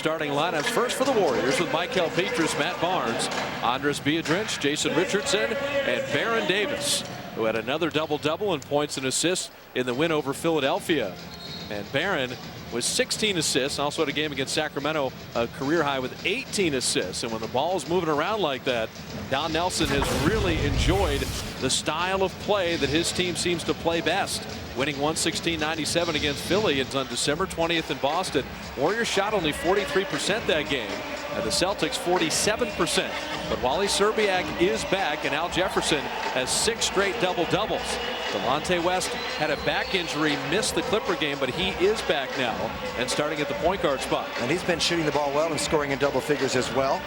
starting lineups. First for the Warriors with Pietrus, Matt Barnes, Biedrins, Jason Richardson, and Baron Davis, who had another double-double in points and assists in the win over Philadelphia. And Baron with 16 assists, also had a game against Sacramento, a career high with 18 assists. And when the ball is moving around like that, Don Nelson has really enjoyed the style of play that his team seems to play best, winning 116-97 against Philly. It's on December 20th in Boston. Warriors shot only 43% that game, and the Celtics 47%. But Wally Szczerbiak is back, and Al Jefferson has 6 straight double-doubles. Delonte West had a back injury, missed the Clipper game, but he is back now and starting at the point guard spot. And he's been shooting the ball well and scoring in double figures as well.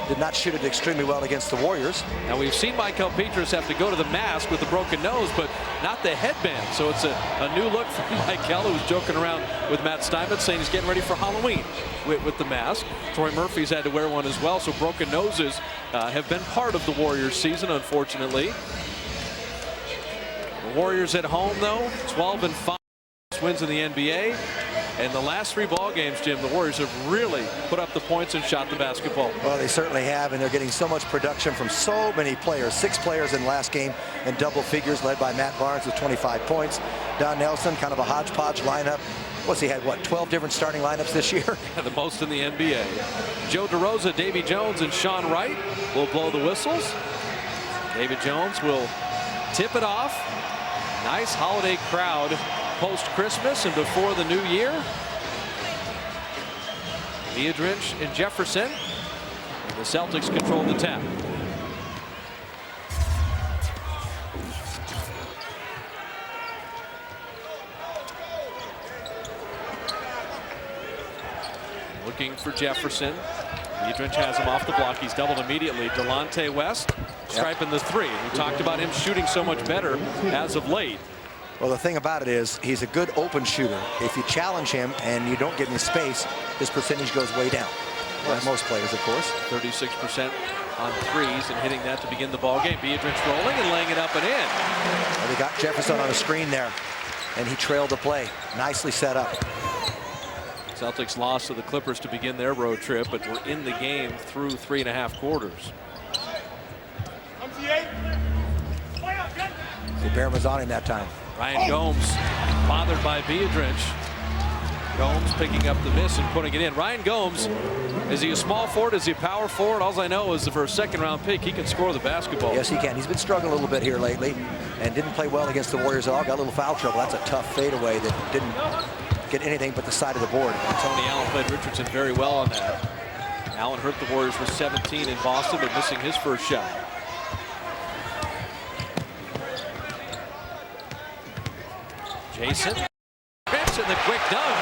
Did not shoot it extremely well against the Warriors. Now we've seen Pietrus have to go to the mask with the broken nose, but not the headband. So it's a new look for who was joking around with Matt Steinmetz, saying he's getting ready for Halloween with the mask. Troy Murphy's had to wear one as well. So broken noses have been part of the Warriors season, unfortunately. The Warriors at home, though, 12-5 wins in the NBA. And the last 3 ball games, Jim, the Warriors have really put up the points and shot the basketball. Well, they certainly have, and they're getting so much production from so many players. 6 players in last game in double figures, led by Matt Barnes with 25 points. Don Nelson, kind of a hodgepodge lineup. What's he had, 12 different starting lineups this year? Yeah, the most in the NBA. Joe DeRosa, Davy Jones, and Sean Wright will blow the whistles. David Jones will tip it off. Nice holiday crowd post-Christmas and before the new year. Biedrins and Jefferson. And the Celtics control the tap. Looking for Jefferson. Biedrins has him off the block. He's doubled immediately. Delonte West striping the 3. We talked about him shooting so much better as of late. Well, the thing about it is he's a good open shooter. If you challenge him and you don't get any space, his percentage goes way down. Like most players, of course. 36% on 3s and hitting that to begin the ball game. Biedrins rolling and laying it up and in. Well, they got Jefferson on a screen there, and he trailed the play. Nicely set up. Celtics lost to the Clippers to begin their road trip, but we're in the game through 3.5 quarters. The Bear was on him that time. Ryan Gomes bothered by Biedrins. Gomes picking up the miss and putting it in. Ryan Gomes, is he a small forward? Is he a power forward? All I know is that for a second-round pick, he can score the basketball. Yes, he can. He's been struggling a little bit here lately and didn't play well against the Warriors at all. Got a little foul trouble. That's a tough fadeaway that didn't get anything but the side of the board. Tony Allen played Richardson very well on that. Allen hurt the Warriors with 17 in Boston, but missing his first shot. Jason. And the quick dunk.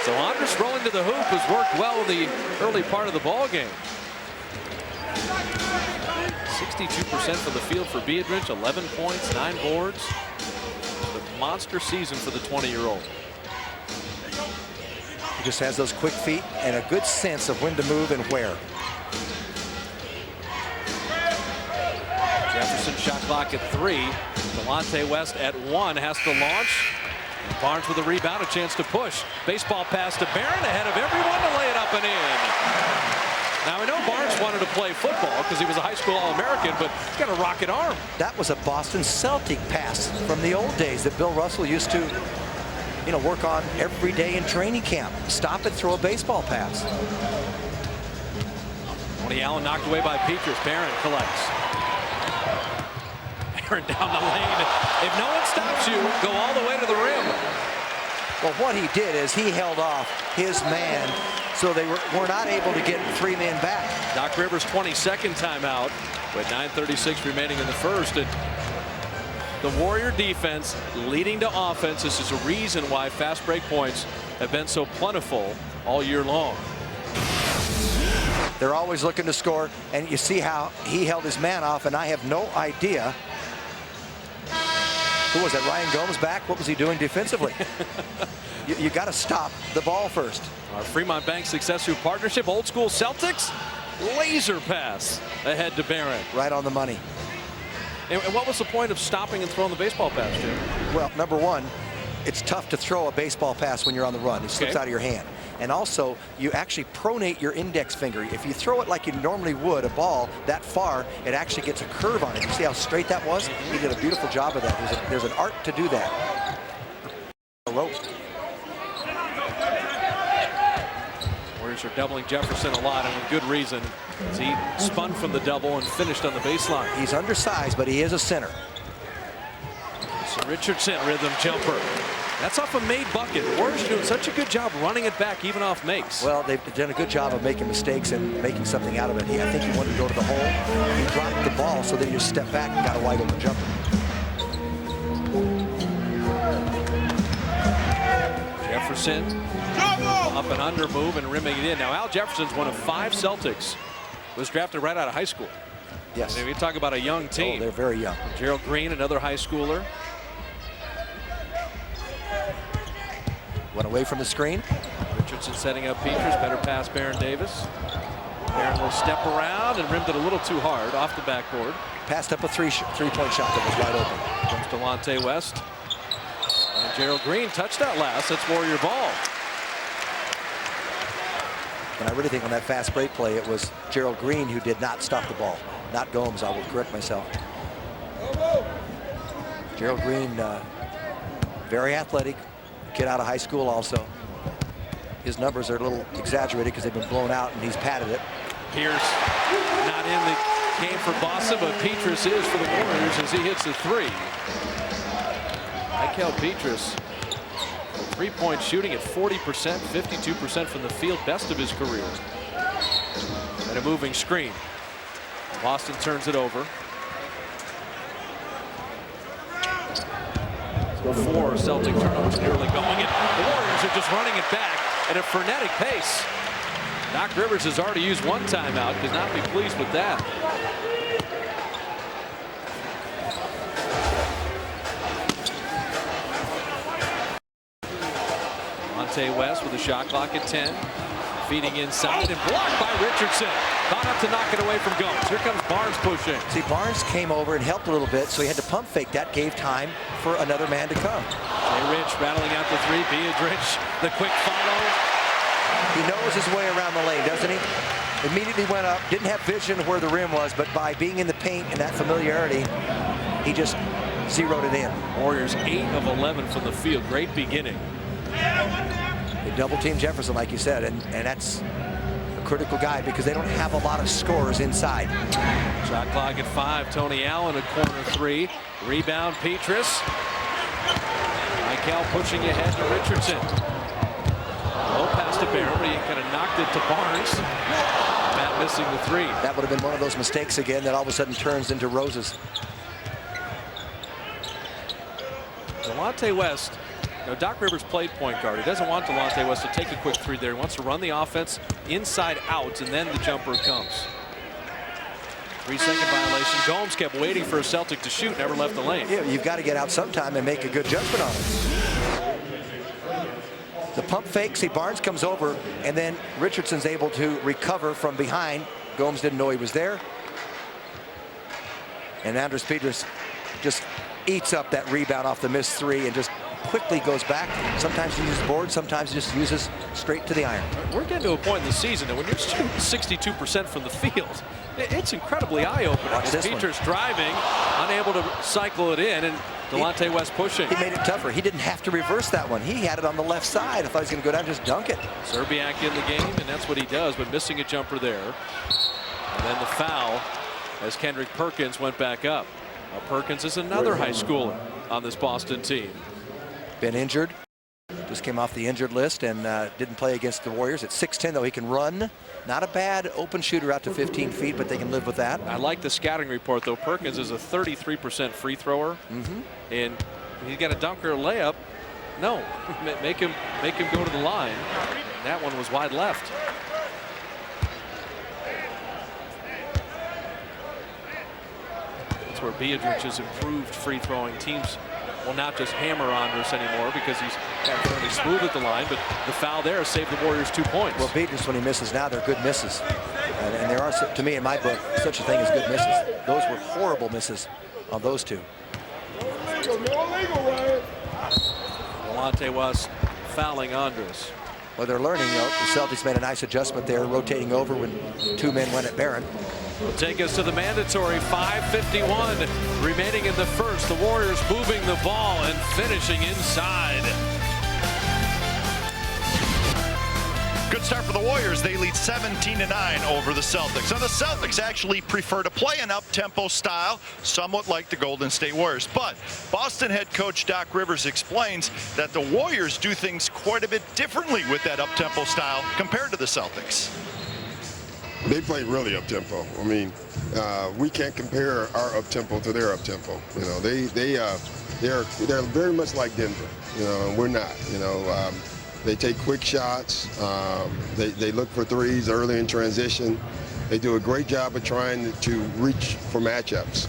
So Andres rolling to the hoop has worked well in the early part of the ball game. 62% from the field for Biedrins, 11 points, 9 boards. A monster season for the 20-year-old. He just has those quick feet and a good sense of when to move and where. Jefferson shot clock at 3. Delonte West at 1 has to launch. And Barnes with a rebound, a chance to push. Baseball pass to Barron ahead of everyone to lay it up and in. Now I know Barnes wanted to play football because he was a high school All-American, but he's got a rocket arm. That was a Boston Celtic pass from the old days that Bill Russell used to, work on every day in training camp. Stop it, throw a baseball pass. Tony Allen knocked away by Pietrus. Barron collects. Barron down the lane. If no one stops you, go all the way to the rim. Well, what he did is he held off his man, so they were not able to get 3 men back. Doc Rivers' 22nd timeout with 9:36 remaining in the first. And the Warrior defense leading to offense. This is a reason why fast break points have been so plentiful all year long. They're always looking to score, and you see how he held his man off, and I have no idea. Who was that, Ryan Gomes back? What was he doing defensively? you got to stop the ball first. Our Fremont Bank Success Group partnership, old school Celtics, laser pass ahead to Barron. Right on the money. And what was the point of stopping and throwing the baseball pass, Jim? Well, number one, it's tough to throw a baseball pass when you're on the run. It slips out of your hand. and also you actually pronate your index finger. If you throw it like you normally would a ball that far, it actually gets a curve on it. You see how straight that was? He did a beautiful job of that. There's an art to do that. Warriors are doubling Jefferson a lot, and with good reason, as he spun from the double and finished on the baseline. He's undersized, but he is a center. So Richardson, rhythm jumper. That's off a made bucket. The Warriors are doing such a good job running it back, even off makes. Well, they've done a good job of making mistakes and making something out of it. I think he wanted to go to the hole. He dropped the ball, so then he just stepped back and got a wide open jumper. Jefferson, up and under move and rimming it in. Now, Al Jefferson's one of 5 Celtics. Was drafted right out of high school. Yes. I mean, we talk about a young team. Oh, they're very young. Gerald Green, another high schooler. Went away from the screen. Richardson setting up Pietrus. Better pass, Baron Davis. Baron will step around and rimmed it a little too hard off the backboard. Passed up a three-point shot that was wide open. Comes Delonte West. And Gerald Green touched that last. That's Warrior ball. And I really think on that fast break play, it was Gerald Green who did not stop the ball. Not Gomes, I will correct myself. Gerald Green, very athletic. Kid out of high school also. His numbers are a little exaggerated because they've been blown out and he's padded it. Pierce not in the game for Boston, but Pietrus is for the Warriors as he hits the 3. Pietrus, three-point shooting at 40%, 52% from the field, best of his career. And a moving screen. Boston turns it over. 4 Celtic turnovers nearly going, and the Warriors are just running it back at a frenetic pace. Doc Rivers has already used 1 timeout. Could not be pleased with that. Delonte West with a shot clock at 10. Feeding inside and blocked by Richardson. Caught up to knock it away from Gomes. Here comes Barnes pushing. See, Barnes came over and helped a little bit, so he had to pump fake. That gave time for another man to come. Jay Rich battling out the 3. Biedrins, the quick follow. He knows his way around the lane, doesn't he? Immediately went up, didn't have vision of where the rim was, but by being in the paint and that familiarity, he just zeroed it in. Warriors 8 of 11 from the field. Great beginning. They double-team Jefferson, like you said, and that's a critical guy because they don't have a lot of scorers inside. Shot clock at 5. Tony Allen, a corner 3. Rebound, Pietrus. Michael pushing ahead to Richardson. Low pass to Barron, but he kind of knocked it to Barnes. Matt missing the 3. That would have been one of those mistakes again that all of a sudden turns into roses. Delonte West. Now, Doc Rivers played point guard. He doesn't want Delonte West to take a quick 3 there. He wants to run the offense inside out, and then the jumper comes. 3-second violation. Gomes kept waiting for a Celtic to shoot, never left the lane. Yeah, you've got to get out sometime and make a good judgment on it. The pump fake, see, Barnes comes over, and then Richardson's able to recover from behind. Gomes didn't know he was there. And Andres Pietrus just eats up that rebound off the missed 3 and just quickly goes back. Sometimes he uses board, sometimes he just uses straight to the iron. We're getting to a point in the season that when you're shooting 62% from the field, it's incredibly eye-opening. Pietrus driving, unable to cycle it in, and Delonte West pushing. He made it tougher. He didn't have to reverse that one. He had it on the left side. I thought he was going to go down and just dunk it. Serbiak in the game, and that's what he does, but missing a jumper there. And then the foul as Kendrick Perkins went back up. Now Perkins is another high schooler on this Boston team. Been injured. Just came off the injured list and didn't play against the Warriors. At 6'10", though, he can run. Not a bad open shooter out to 15 feet, but they can live with that. I like the scouting report, though. Perkins is a 33% free thrower. And he's got a dunker layup. No, make him go to the line. And that one was wide left. That's where Biedrins has improved free throwing. Teams will not just hammer Andres anymore because he's fairly smooth at the line, but the foul there saved the Warriors 2 points. Well, Biedrins, when he misses now, they're good misses. And there are, to me, in my book, such a thing as good misses. Those were horrible misses on those 2. Delonte West fouling Andres. Well, they're learning, you know. The Celtics made a nice adjustment there, rotating over when 2 men went at Barron. Will take us to the mandatory. 5:51 remaining in the first. The Warriors moving the ball and finishing inside. Good start for the Warriors. They lead 17-9 over the Celtics. Now the Celtics actually prefer to play an up-tempo style, somewhat like the Golden State Warriors. But Boston head coach Doc Rivers explains that the Warriors do things quite a bit differently with that up-tempo style compared to the Celtics. They play really up-tempo. I mean, we can't compare our up-tempo to their up-tempo. You know, they're very much like Denver. You know, and we're not. You know. They take quick shots. They look for threes early in transition. They do a great job of trying to reach for matchups.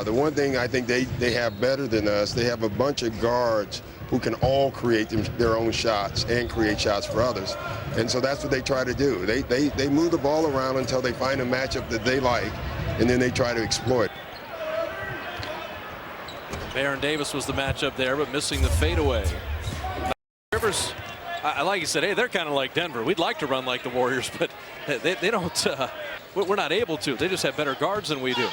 The one thing I think they have better than us, they have a bunch of guards who can all create their own shots and create shots for others. And so that's what they try to do. They move the ball around until they find a matchup that they like, and then they try to exploit. Baron Davis was the matchup there, but missing the fadeaway. Rivers, like you said, hey, they're kind of like Denver. We'd like to run like the Warriors, but they don't. We're not able to. They just have better guards than we do.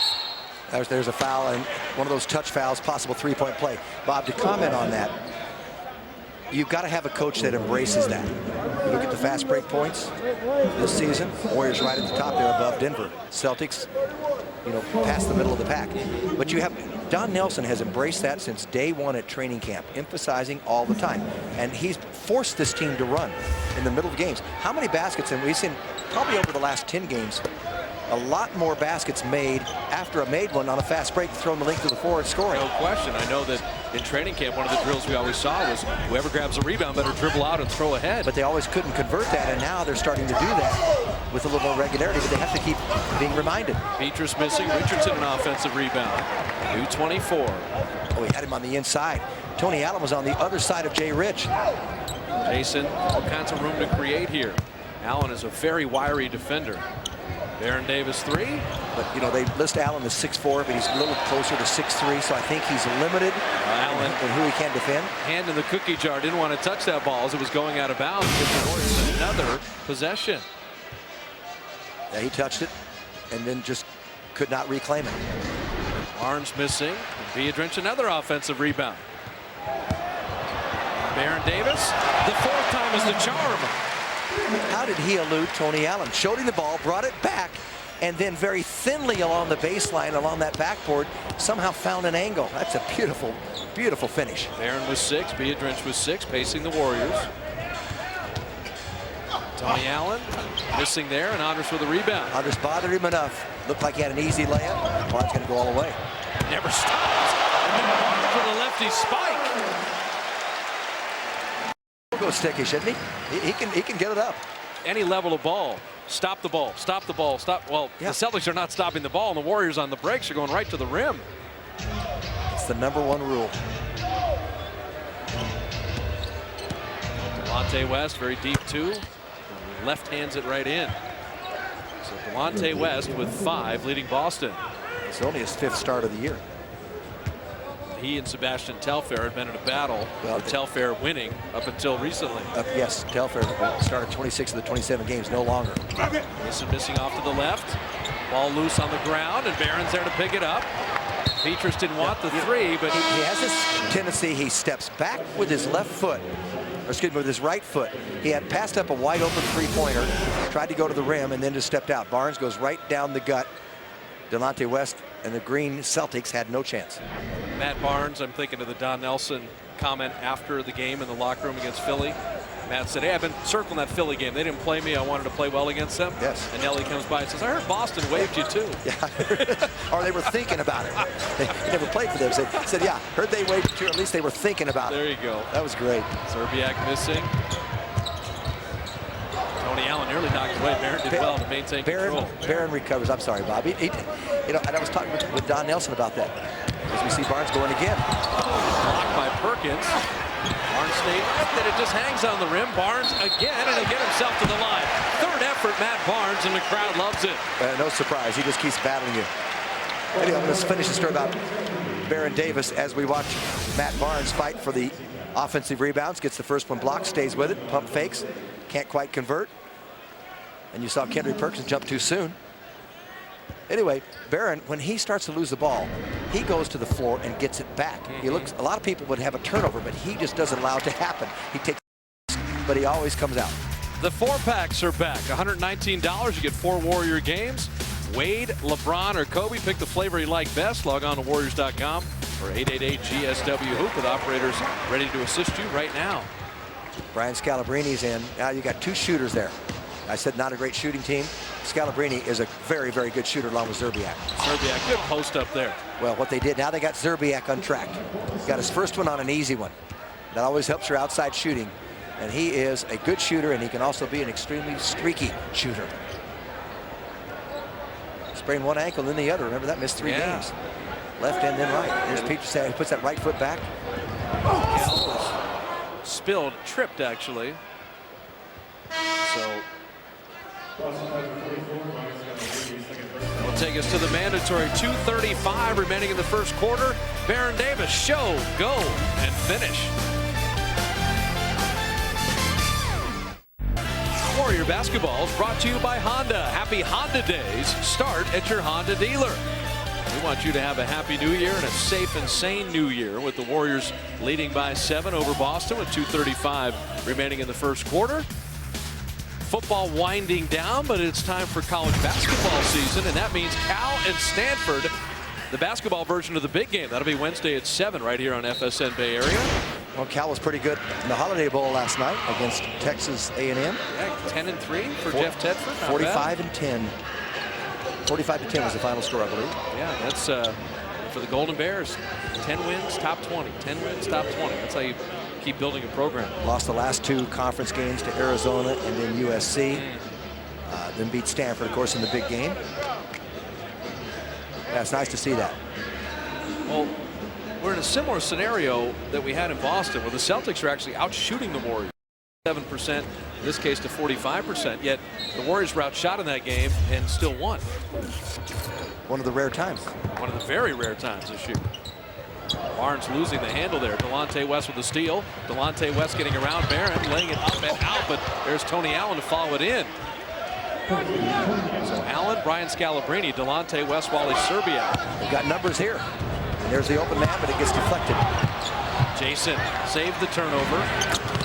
There's a foul, and one of those touch fouls, possible three-point play. Bob, to comment on that, you've got to have a coach that embraces that. You look at the fast break points this season, Warriors right at the top there above Denver. Celtics, you know, past the middle of the pack. But you have Don Nelson has embraced that since day one at training camp, emphasizing all the time. And he's forced this team to run in the middle of games. How many baskets, and we've seen probably over the last 10 games, a lot more baskets made after a made one on a fast break, throwing the link to the forward scoring. No question. I know that in training camp, one of the drills we always saw was whoever grabs a rebound better dribble out and throw ahead. But they always couldn't convert that, and now they're starting to do that with a little more regularity, but they have to keep being reminded. Pietrus missing. Richardson an offensive rebound. 2:24. Oh, he had him on the inside. Tony Allen was on the other side of Jay Rich. Jason, all kinds of room to create here. Allen is a very wiry defender. Baron Davis 3. But, you know, they list Allen as 6'4", but he's a little closer to 6'3", so I think he's limited Allen in who he can defend. Hand in the cookie jar. Didn't want to touch that ball as it was going out of bounds. Another possession. Yeah, he touched it and then just could not reclaim it. Barnes missing. Biedrins another offensive rebound. Baron Davis. The fourth time is the charm. How did he elude Tony Allen? Showed him the ball, brought it back, and then very thinly along the baseline, along that backboard, somehow found an angle. That's a beautiful, beautiful finish. Baron was 6, Biedrins was 6, pacing the Warriors. Tony Allen missing there, and Andres with a rebound. Andres bothered him enough. Looked like he had an easy layup. Barnes going to go all the way. Never stops. And then Barnes with a lefty spike. He'll go sticky, shouldn't he? He can get it up. Any level of ball. Stop the ball. Stop the ball. Stop. Well, yeah. The Celtics are not stopping the ball, and the Warriors on the breaks are going right to the rim. It's the #1 rule. Delonte West, very deep too. Left hands it right in. So Delonte West with 5, leading Boston. It's only his 5th start of the year. He and Sebastian Telfair had been in a battle, with Telfair winning up until recently. Yes, Telfair started 26 of the 27 games, no longer. Wilson missing off to the left. Ball loose on the ground, and Barron's there to pick it up. Pietrus didn't want the 3, but he has this tendency. He steps back with his left foot, or excuse me, with his right foot. He had passed up a wide open three-pointer, tried to go to the rim, and then just stepped out. Barnes goes right down the gut. Delonte West and the green Celtics had no chance. Matt Barnes, I'm thinking of the Don Nelson comment after the game in the locker room against Philly. Matt said, hey, I've been circling that Philly game. They didn't play me. I wanted to play well against them. Yes. And Nelly comes by and says, I heard Boston waved you too. Yeah. Or they were thinking about it. They never played for them. So they said, yeah, heard they waved you too. At least they were thinking about it. There you go. That was great. Zerbiak missing. Tony Allen nearly knocked away. Barron did well to maintain control. Barron recovers. I'm sorry, Bob. You know, and I was talking with Don Nelson about that. As we see Barnes going again. Blocked by Perkins. Barnes stayed that it just hangs on the rim. Barnes again, and he'll get himself to the line. 3rd effort, Matt Barnes, and the crowd loves it. No surprise. He just keeps battling you. Anyway, I'm going to finish the story about Baron Davis as we watch Matt Barnes fight for the offensive rebounds. Gets the first one blocked, stays with it, pump fakes. can't quite convert. And you saw Kendrick Perkins jump too soon. Anyway, Barron, when he starts to lose the ball, he goes to the floor and gets it back. He looks, a lot of people would have a turnover, but he just doesn't allow it to happen. He takes, but he always comes out. The 4-packs are back. $119. You get 4 Warrior games. Wade, LeBron, or Kobe. Pick the flavor you like best. Log on to Warriors.com or 888-GSW-HOOP with operators ready to assist you right now. Brian Scalabrini's in. Now you got 2 shooters there. I said not a great shooting team. Scalabrini is a very, very good shooter along with Zerbiak. Zerbiak, good post up there. Well, what they did, now they got Zerbiak untracked. Got his first one on an easy one. That always helps your outside shooting. And he is a good shooter, and he can also be an extremely streaky shooter. Sprained one ankle, then the other. Remember that, missed 3 games. Left and then right. Here's Pietrus. He puts that right foot back. Spilled, tripped actually. So will take us to the mandatory 2:35 remaining in the first quarter. Baron Davis, show, go, and finish. Warrior basketball is brought to you by Honda. Happy Honda Days start at your Honda dealer. We want you to have a happy new year and a safe and sane new year with the Warriors leading by 7 over Boston with 2:35 remaining in the first quarter. Football winding down, but it's time for college basketball season, and that means Cal and Stanford, the basketball version of the big game. That'll be Wednesday at 7 right here on FSN Bay Area. Well, Cal was pretty good in the Holiday Bowl last night against Texas A&M. Yeah, 10-3 for Jeff Tedford. 45-10. 45-10 was the final score, I believe. Yeah, that's for the Golden Bears. 10 wins, top 20. 10 wins, top 20. That's how you keep building a program. Lost the last 2 conference games to Arizona and then USC. Then beat Stanford, of course, in the big game. Yeah, it's nice to see that. Well, we're in a similar scenario that we had in Boston, where the Celtics are actually out shooting the Warriors. 7%, in this case to 45%, yet the Warriors were outshot in that game and still won. One of the rare times. One of the very rare times this year. Barnes losing the handle there. Delonte West with the steal. Delonte West getting around Barron, laying it up and out, but there's Tony Allen to follow it in. So Allen, Brian Scalabrine, Delonte West, Wally Zerbiak. We've got numbers here. And there's the open man, but it gets deflected. Jason saved the turnover.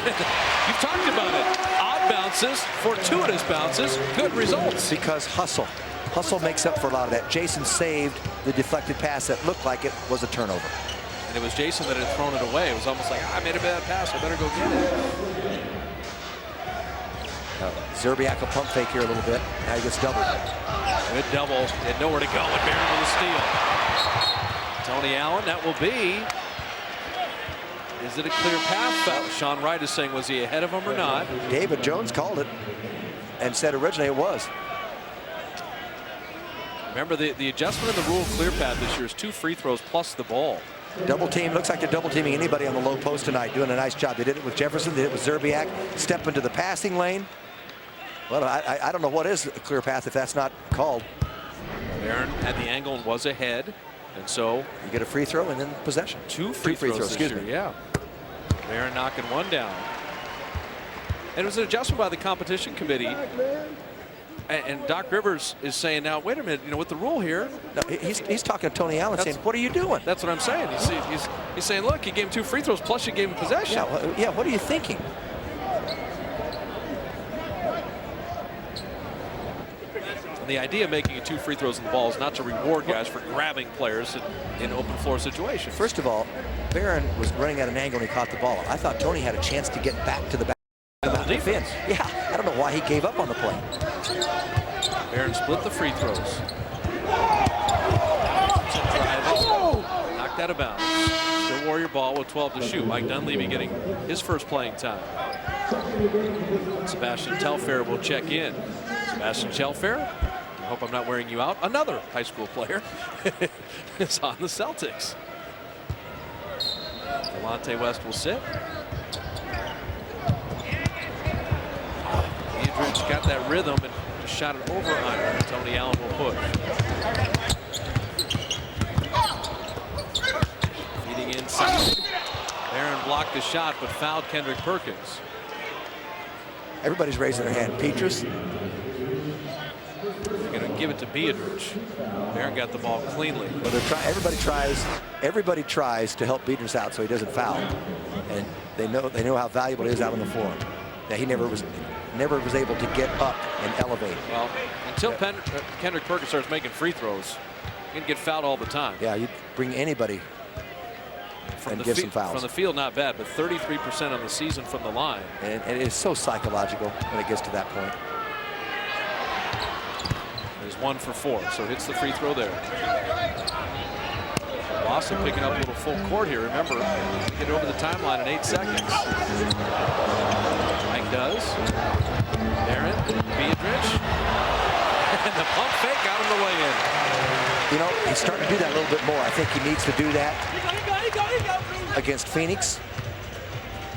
You've talked about it. Odd bounces, fortuitous bounces, good results. Because hustle. Hustle makes up for a lot of that. Jason saved the deflected pass that looked like it was a turnover. And it was Jason that had thrown it away. It was almost like, I made a bad pass, I better go get it. Zerbiak will pump fake here a little bit. Now he gets doubled. Good double. Had nowhere to go, and Barron with a steal. Tony Allen, that will be. Is it a clear path? Sean Wright is saying, was he ahead of him or not? David Jones called it and said originally it was. Remember, the adjustment in the rule of clear path this year is 2 free throws plus the ball. Double team. Looks like they're double teaming anybody on the low post tonight. Doing a nice job. They did it with Jefferson. They did it with Zerbiak. Step into the passing lane. Well, I don't know what is a clear path if that's not called. Barron had the angle and was ahead. And so you get a free throw and then possession. 2 free throws excuse me. Yeah. Barron knocking one down. And it was an adjustment by the competition committee. And Doc Rivers is saying now, wait a minute, you know, with the rule here. No, he's talking to Tony Allen saying, what are you doing? That's what I'm saying. He's saying, look, you gave him 2 free throws plus you gave him possession. Yeah, what are you thinking? The idea of making it 2 free throws in the ball is not to reward guys for grabbing players in open floor situations. First of all, Barron was running at an angle and he caught the ball. I thought Tony had a chance to get back to the back of the defense. Yeah, I don't know why he gave up on the play. Barron split the free throws. Knocked out of bounds. Still Warrior ball with 12 to shoot. Mike Dunleavy getting his first playing time. Sebastian Telfair will check in. Sebastian Telfair, I hope I'm not wearing you out. Another high school player is on the Celtics. Delonte West will sit. Biedrins got that rhythm and just shot it over on Tony Allen will push. Feeding inside. Barron blocked the shot but fouled Kendrick Perkins. Everybody's raising their hand. Pietrus. They're going to give it to Biedrins. Barron got the ball cleanly. Well, everybody tries to help Biedrins out so he doesn't foul. And they know how valuable it is out on the floor. That he never was able to get up and elevate. Well, until Kendrick Perkins starts making free throws, he can get fouled all the time. Yeah, you bring anybody and give some fouls. From the field, not bad, but 33% on the season from the line. And it is so psychological when it gets to that point. He's 1 for 4, so hits the free throw there. Boston picking up a little full court here. Remember, get over the timeline in 8 seconds. Mike does. Barron, Biedrins, and the pump fake got him the way in. You know, he's starting to do that a little bit more. I think he needs to do that against Phoenix,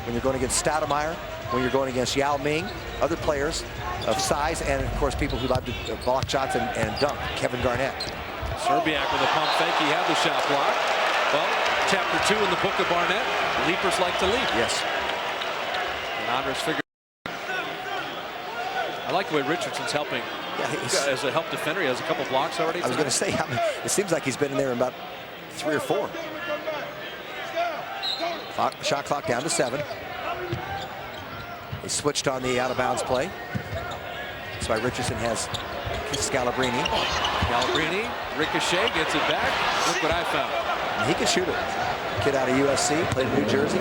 when you're going against Stoudemire, when you're going against Yao Ming, other players of size, and of course people who love to block shots and dunk. Kevin Garnett. Serbiak with a pump fake. He had the shot block. Well, chapter 2 in the book of Barnett. Leapers like to leap. Yes. And Andres figured. I like the way Richardson's helping. Yeah, as a help defender, he has a couple blocks already. I was going to say, I mean, it seems like he's been in there about 3 or 4. Shot clock down to 7. He switched on the out-of-bounds play. That's why Richardson has Scalabrini. Scalabrini, ricochet, gets it back. Look what I found. And he can shoot it. Kid out of USC, played in New Jersey.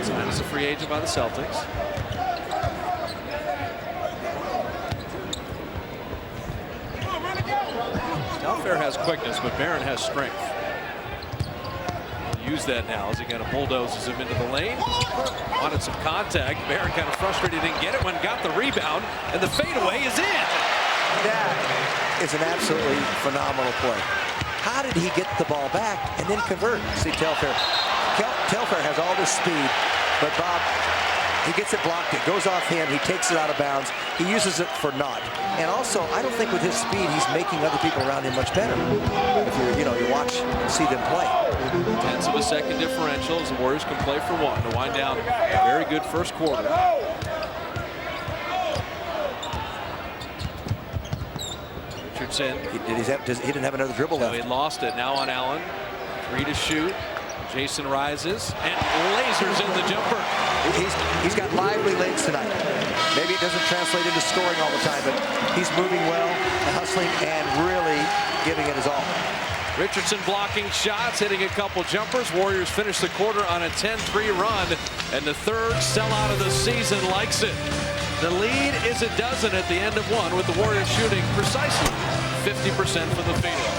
Signed as a free agent by the Celtics. Telfair has quickness, but Barron has strength. Use that now as he kind of bulldozes him into the lane. Wanted some contact. Barron kind of frustrated, didn't get it when got the rebound, and the fadeaway is in. That is an absolutely phenomenal play. How did he get the ball back and then convert? See, Telfair has all this speed, but Bob, he gets it blocked. It goes off him. He takes it out of bounds. He uses it for naught. And also, I don't think with his speed, he's making other people around him much better. If you watch and see them play. 10ths of a second differential as the Warriors can play for 1 to wind down a very good first quarter. Richardson. He didn't have another dribble left. No, he lost it. Now on Allen. 3 to shoot. Jason rises and lasers in the jumper. He's got lively legs tonight. Maybe it doesn't translate into scoring all the time, but he's moving well, hustling, and really giving it his all. Richardson blocking shots, hitting a couple jumpers. Warriors finish the quarter on a 10-3 run, and the 3rd sellout of the season likes it. The lead is a dozen at the end of 1, with the Warriors shooting precisely 50% from the field.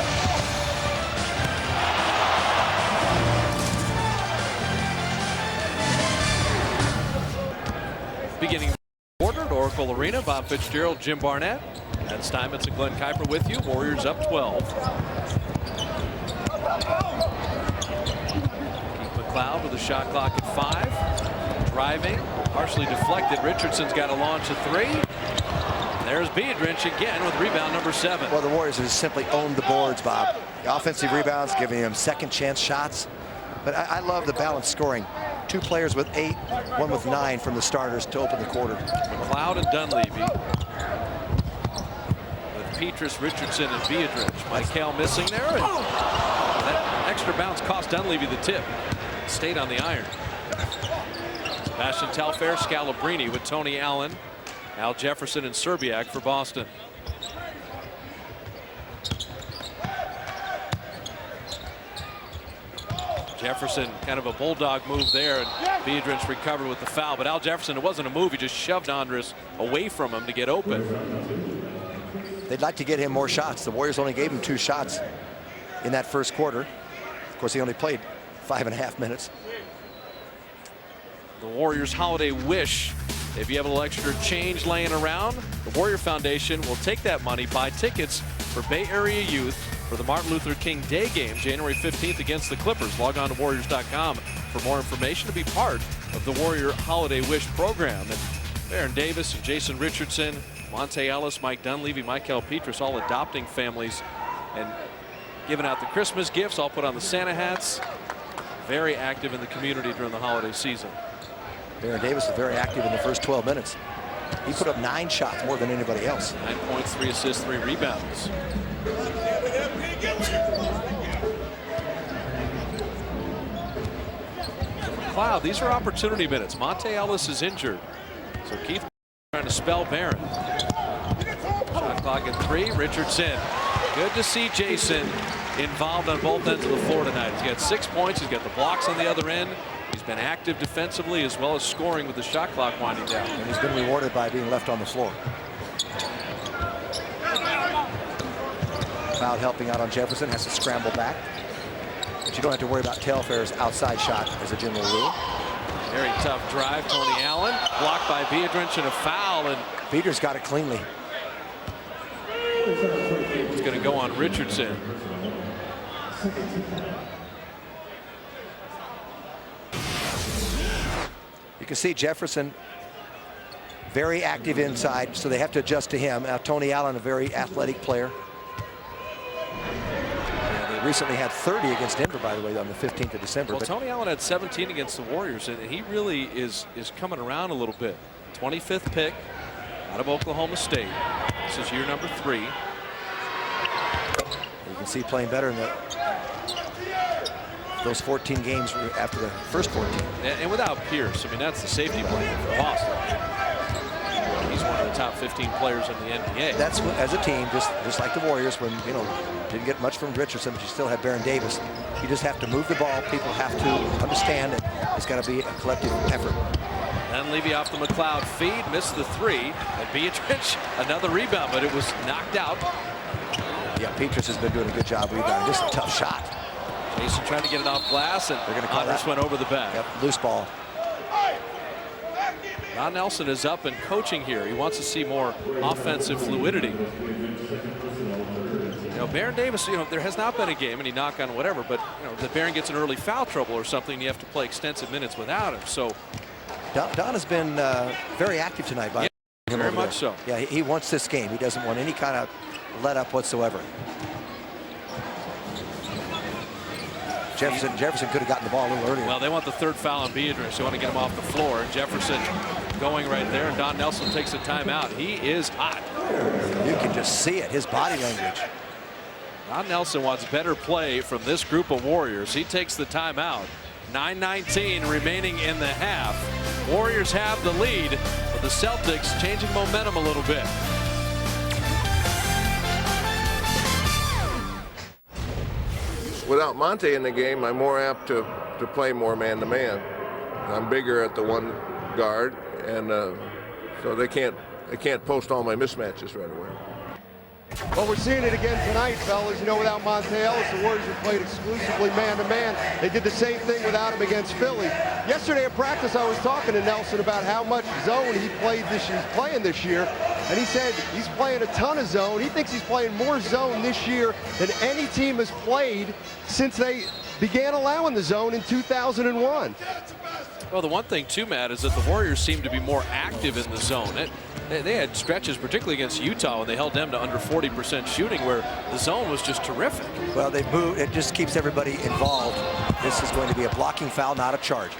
Beginning quarter at Oracle Arena, Bob Fitzgerald, Jim Barnett, and Steinmetz and Glenn Kuiper with you. Warriors up 12. Keith McLeod with a shot clock at 5. Driving, partially deflected. Richardson's got a launch of 3. There's Biedrins again with rebound number 7. Well, the Warriors have simply owned the boards, Bob. The offensive rebounds, giving them second chance shots. But I love the balanced scoring. 2 players with 8, 1 with 9 from the starters to open the quarter. McLeod and Dunleavy. With Pietrus, Richardson, and Biedrins. Michael missing there. And that extra bounce cost Dunleavy the tip. Stayed on the iron. Sebastian Telfair, Scalabrini with Tony Allen, Al Jefferson, and Serbiak for Boston. Jefferson, kind of a bulldog move there, and Biedrins recovered with the foul. But Al Jefferson, it wasn't a move. He just shoved Andres away from him to get open. They'd like to get him more shots. The Warriors only gave him 2 shots in that first quarter. Of course, he only played 5.5 minutes. The Warriors holiday wish. If you have a little extra change laying around, the Warrior Foundation will take that money, buy tickets for Bay Area youth for the Martin Luther King Day game, January 15th against the Clippers. Log on to Warriors.com for more information to be part of the Warrior Holiday Wish program. And Baron Davis and Jason Richardson, Monte Ellis, Mike Dunleavy, Michael Pietrus, all adopting families and giving out the Christmas gifts, all put on the Santa hats. Very active in the community during the holiday season. Baron Davis is very active in the first 12 minutes. He put up 9 shots, more than anybody else. 9 points, 3 assists, 3 rebounds. Wow, these are opportunity minutes. Monte Ellis is injured, so Keith trying to spell Barron. Shot clock at 3. Richardson. Good to see Jason involved on both ends of the floor tonight. He's got 6 points. He's got the blocks on the other end. He's been active defensively as well as scoring with the shot clock winding down. And he's been rewarded by being left on the floor. Cloud helping out on Jefferson, has to scramble back. But you don't have to worry about Telfair's outside shot as a general rule. Very tough drive. Tony Allen blocked by Biedrins and a foul. And Peters got it cleanly. It's going to go on Richardson. You can see Jefferson very active inside, so they have to adjust to him. Now Tony Allen, a very athletic player. Yeah, they recently had 30 against Denver, by the way, on the 15th of December. Well, Tony Allen had 17 against the Warriors, and he really is coming around a little bit. 25th pick out of Oklahoma State. This is year number 3. You can see playing better in those 14 games after the first 14. And without Pierce, I mean, that's the safety blanket for Boston. He's one of the top 15 players in the NBA. That's what, as a team, just like the Warriors, when didn't get much from Richardson, but you still have Baron Davis. You just have to move the ball. People have to understand that it's got to be a collective effort. Then Levy off the McLeod feed, missed the 3. And Biedrins another rebound, but it was knocked out. Yeah, Pietrus has been doing a good job rebounding. Just a tough shot. Jason trying to get it off glass, and Andres went over the back. Yep, loose ball. Don Nelson is up and coaching here. He wants to see more offensive fluidity. Baron Davis, there has not been a game, and he knock on whatever, but that Baron gets in early foul trouble or something, you have to play extensive minutes without him. So Don has been very active tonight. By him very much so. Yeah, he wants this game. He doesn't want any kind of let up whatsoever. Jefferson could have gotten the ball a little earlier. Well, they want the 3rd foul on Biedrins. They want to get him off the floor. Jefferson going right there, and Don Nelson takes a timeout. He is hot. You can just see it, his body language. Don Nelson wants better play from this group of Warriors. He takes the timeout. 9:19 remaining in the half. Warriors have the lead, but the Celtics changing momentum a little bit. Without Monte in the game, I'm more apt to play more man-to-man. I'm bigger at the one guard, and so they can't post all my mismatches right away. Well, we're seeing it again tonight, fellas. Without Monte Ellis, the Warriors have played exclusively man-to-man. They did the same thing without him against Philly. Yesterday at practice, I was talking to Nelson about how much zone he's playing this year, and he said he's playing a ton of zone. He thinks he's playing more zone this year than any team has played since they began allowing the zone in 2001. Well, the one thing, too, Matt, is that the Warriors seem to be more active in the zone. They had stretches, particularly against Utah, when they held them to under 40% shooting, where the zone was just terrific. Well, they moved. It just keeps everybody involved. This is going to be a blocking foul, not a charge.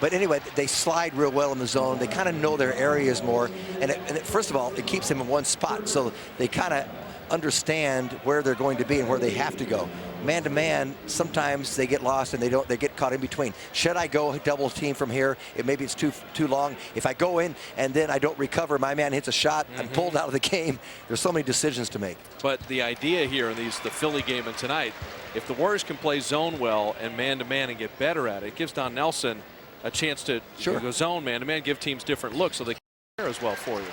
But anyway, they slide real well in the zone. They kind of know their areas more. And first of all, it keeps them in one spot. So they kind of understand where they're going to be and where they have to go. Man-to-man, sometimes they get lost and they get caught in between. Should I go double team from here? Maybe it's too long. If I go in and then I don't recover, my man hits a shot, I'm pulled out of the game. There's so many decisions to make. But the idea here in the Philly game and tonight, if the Warriors can play zone well and man-to-man and get better at it, it gives Don Nelson a chance to go zone man-to-man, give teams different looks so they can prepare as well for you.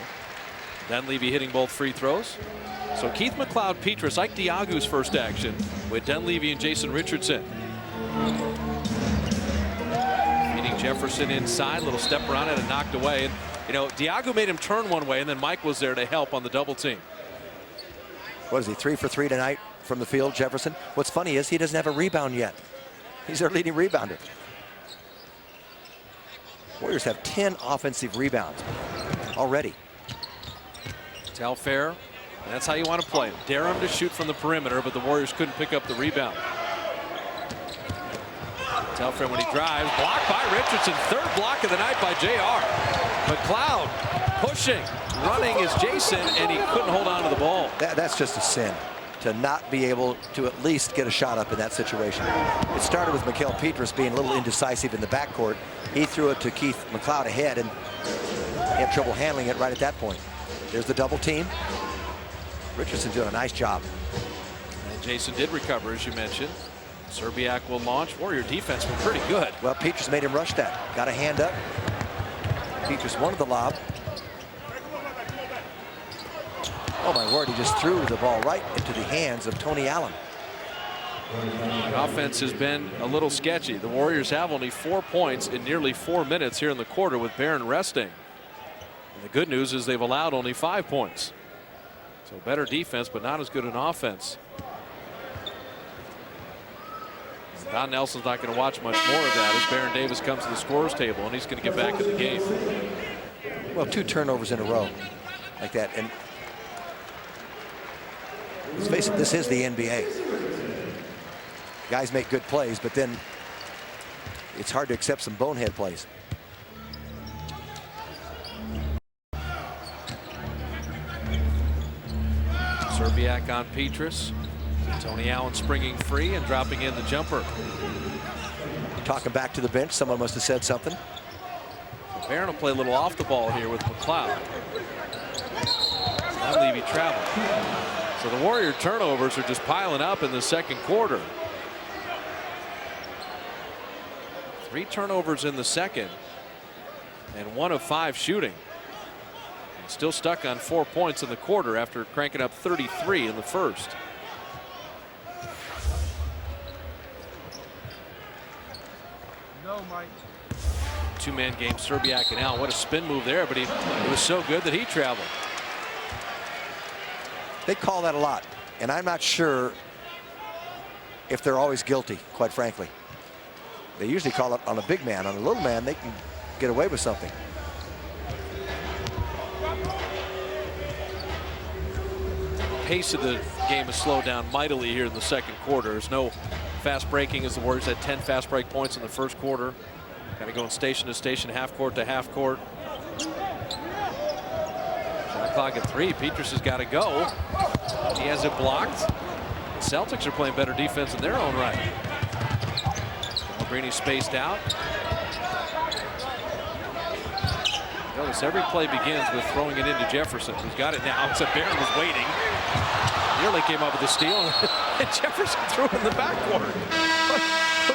Then Levy hitting both free throws. So Keith McLeod, Pietrus, Ike Diagu's first action with Dunleavy and Jason Richardson. Meeting Jefferson inside, little step around it and knocked away. And Diagu made him turn one way, and then Mike was there to help on the double team. What is he, 3 for 3 tonight from the field, Jefferson? What's funny is he doesn't have a rebound yet. He's their leading rebounder. Warriors have 10 offensive rebounds already. Telfair. And that's how you want to play him. Dare him to shoot from the perimeter, but the Warriors couldn't pick up the rebound. Telfair when he drives, blocked by Richardson. 3rd block of the night by JR. McLeod pushing, running is Jason, and he couldn't hold on to the ball. That's just a sin, to not be able to at least get a shot up in that situation. It started with Pietrus being a little indecisive in the backcourt. He threw it to Keith McLeod ahead, and he had trouble handling it right at that point. There's the double team. Richardson doing a nice job. And Jason did recover, as you mentioned. Serbiak will launch. Warrior defense was pretty good. Well, Pietrus made him rush that. Got a hand up. Pietrus wanted the lob. Oh my word, he just threw the ball right into the hands of Tony Allen. The offense has been a little sketchy. The Warriors have only 4 points in nearly 4 minutes here in the quarter with Barron resting. And the good news is they've allowed only 5 points. So better defense, but not as good an offense. Don Nelson's not going to watch much more of that as Baron Davis comes to the scorer's table, and he's going to get back in the game. Well, 2 turnovers in a row like that. And let's face it, this is the NBA. Guys make good plays, but then it's hard to accept some bonehead plays. Serbiak on Pietrus. Tony Allen springing free and dropping in the jumper. Talking back to the bench, someone must have said something. Barron will play a little off the ball here with McLeod. I believe he traveled. So the Warrior turnovers are just piling up in the second quarter. 3 turnovers in the second, and 1 of 5 shooting. And still stuck on 4 points in the quarter after cranking up 33 in the first. No, Mike. 2-man game, Serbiak and Allen. What a spin move there, but it was so good that he traveled. They call that a lot, and I'm not sure if they're always guilty, quite frankly. They usually call it on a big man. On a little man, they can get away with something. Pace of the game has slowed down mightily here in the second quarter. There's no fast breaking as the Warriors had 10 fast break points in the first quarter. Kind of going station to station, half court to half court. Shot clock at 3. Pietrus has got to go. He has it blocked. The Celtics are playing better defense in their own right. Scalabrine spaced out. Notice every play begins with throwing it into Jefferson, who's got it now. Except Barron was waiting. Nearly came up with a steal, and Jefferson threw it in the backcourt.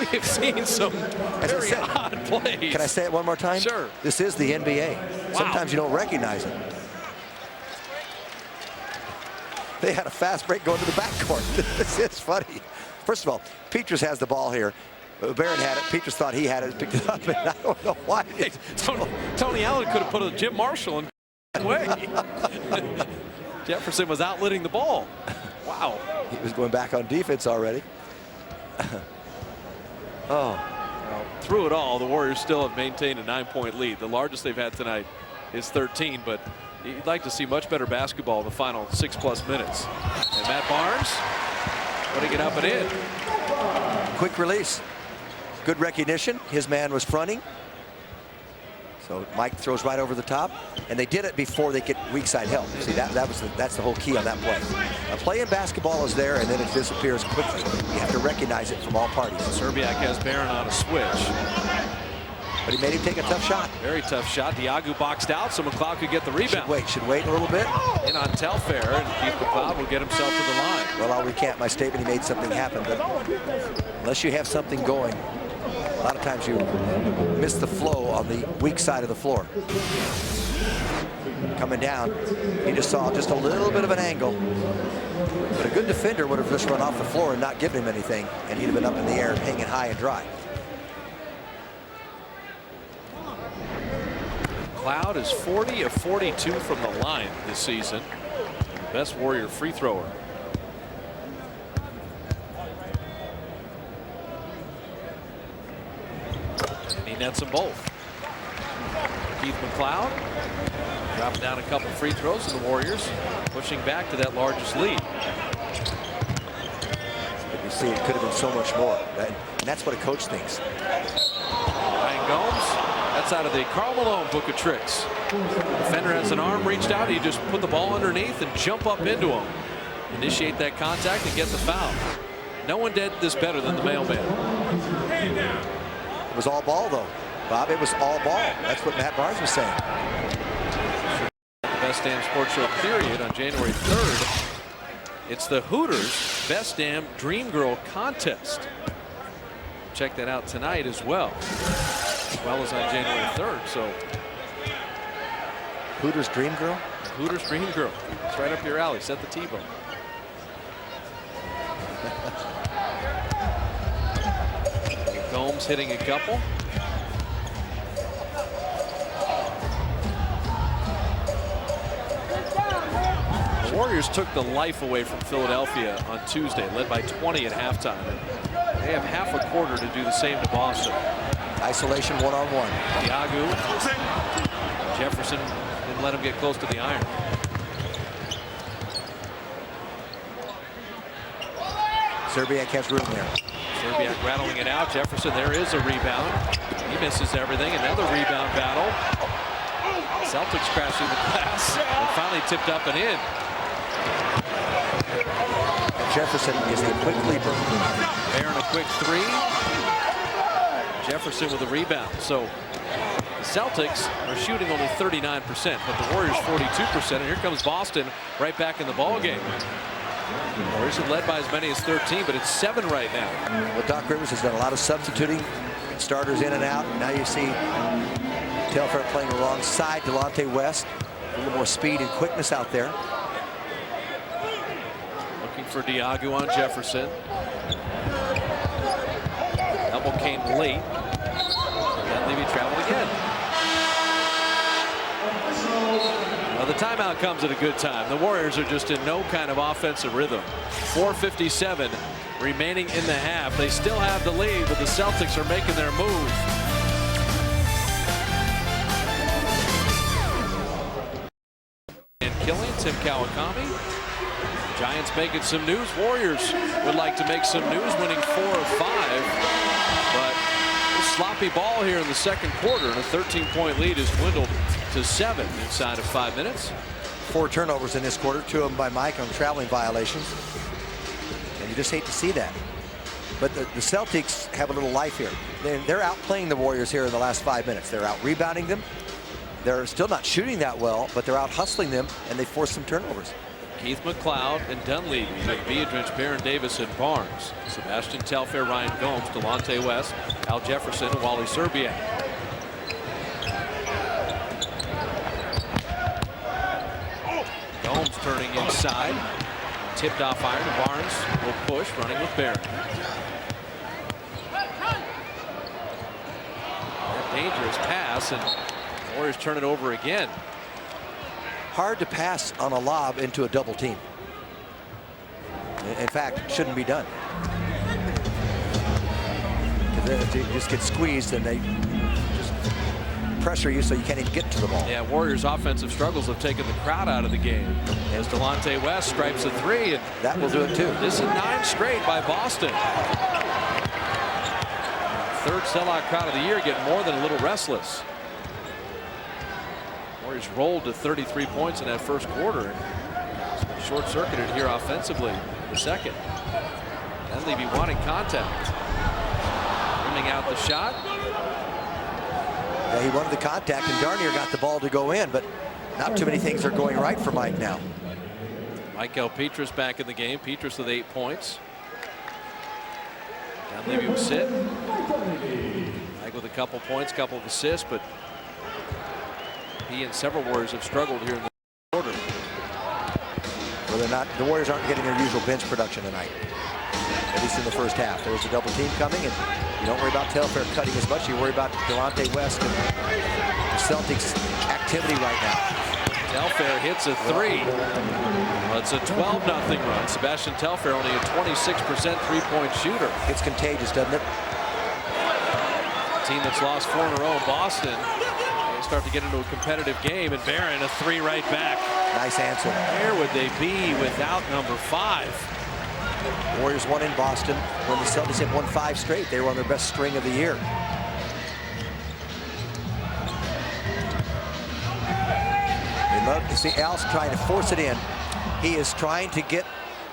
We have seen some very odd plays. Can I say it one more time? Sure. This is the NBA. Wow. Sometimes you don't recognize it. They had a fast break going to the backcourt. This is funny. First of all, Pietrus has the ball here. Barron had it. Pietrus thought he had it, picked it up, and I don't know why. Tony Allen could have put a Jim Marshall in way. Jefferson was outlitting the ball. Wow. He was going back on defense already. Well, through it all, the Warriors still have maintained a 9-point lead. The largest they've had tonight is 13, but you'd like to see much better basketball in the final 6+ minutes. And Matt Barnes putting it up and in. Quick release. Good recognition. His man was fronting. So Mike throws right over the top, and they did it before they get weak side help. See, that's the whole key on that play. A play in basketball is there, and then it disappears quickly. You have to recognize it from all parties. Serbiak has Barron on a switch, but he made him take a tough shot. Very tough shot. Diagu boxed out, so McLeod could get the rebound. Should wait a little bit. In on Telfair, and Keith McLeod will get himself to the line. Well, I'll recant my statement. He made something happen, but unless you have something going, a lot of times you miss the flow on the weak side of the floor. Coming down, he just saw just a little bit of an angle. But a good defender would have just run off the floor and not given him anything, and he'd have been up in the air, hanging high and dry. McLeod is 40 of 42 from the line this season. The best Warrior free thrower. And he nets them both. Keith McLeod dropping down a couple free throws, and the Warriors pushing back to that largest lead. But you see, it could have been so much more. And that's what a coach thinks. Ryan Gomes, That's out of the Karl Malone book of tricks. Defender has an arm reached out. You just put the ball underneath and jump up into him. Initiate that contact and get the foul. No one did this better than the mailman. It was all ball, though. Bob, it was all ball. That's what Matt Barnes was saying. The Best Damn Sports Show period on January 3rd. It's the Hooters Best Damn Dream Girl contest. Check that out tonight as well as on January 3rd. So Hooters Dream Girl? Hooters Dream Girl. It's right up your alley. Set the T-bone. Gomes hitting a couple. The Warriors took the life away from Philadelphia on Tuesday, led by 20 at halftime. They have half a quarter to do the same to Boston. Isolation one-on-one. Diagu. Jefferson didn't let him get close to the iron. Serbiak has room there. Serbiak rattling it out. Jefferson, there is a rebound. He misses everything. Another rebound battle. Celtics crashing the glass. And finally tipped up and in. Jefferson is a quick leaper. Barron a quick three. Jefferson with a rebound. So the Celtics are shooting only 39%, but the Warriors 42%. And here comes Boston right back in the ball game. The Warriors have led by as many as 13, but it's 7 right now. Well, Doc Rivers has done a lot of substituting, starters in and out. Now you see Telfair playing alongside Delonte West. A little more speed and quickness out there. Looking for Diagu on Jefferson. Double came late. And Levy traveled again. Well, the timeout comes at a good time. The Warriors are just in no kind of offensive rhythm. 4:57 remaining in the half. They still have the lead, but the Celtics are making their move. And killing Tim Kawakami. Giants making some news. Warriors would like to make some news, winning 4 of 5. But a sloppy ball here in the second quarter, and a 13-point lead is dwindled to 7 inside of 5 minutes. 4 turnovers in this quarter, 2 of them by Mike on traveling violations. And you just hate to see that. But the Celtics have a little life here. They're outplaying the Warriors here in the last 5 minutes. They're out rebounding them. They're still not shooting that well, but they're out hustling them, and they force some turnovers. Keith McLeod and Dunleavy with Biedrins, Baron Davis, and Barnes. Sebastian Telfair, Ryan Gomes, Delonte West, Al Jefferson, and Wally Serbiak. Gomes turning inside. Tipped off iron. Barnes will push, running with Barron. That dangerous pass, and the Warriors turn it over again. Hard to pass on a lob into a double team. In fact, it shouldn't be done. Because you just get squeezed and they just pressure you so you can't even get to the ball. Yeah, Warriors' offensive struggles have taken the crowd out of the game. As Delonte West stripes a 3, and that will do it too. This is 9 straight by Boston. Third sellout crowd of the year, getting more than a little restless. Warriors rolled to 33 points in that first quarter. Short-circuited here offensively in the second. And Levy wanting contact. Running out the shot. Yeah, he wanted the contact, and darn near got the ball to go in, but not too many things are going right for Mike now. Pietrus back in the game. Pietrus with 8 points. And Levy was sit. Mike with a couple points, couple of assists, but he and several Warriors have struggled here in the quarter. Well, they're not. The Warriors aren't getting their usual bench production tonight, at least in the first half. There's a double team coming, and you don't worry about Telfair cutting as much. You worry about Delonte West and the Celtics' activity right now. Telfair hits a 3. Well, it's a 12-0 run. Sebastian Telfair only a 26% three-point shooter. It's contagious, doesn't it? Team that's lost 4 in a row, Boston. They start to get into a competitive game, and Barron a 3 right back. Nice answer. Where would they be without number 5? Warriors won in Boston when the Celtics had won 5 straight. They were on their best string of the year. You see Al's trying to force it in. He is trying to get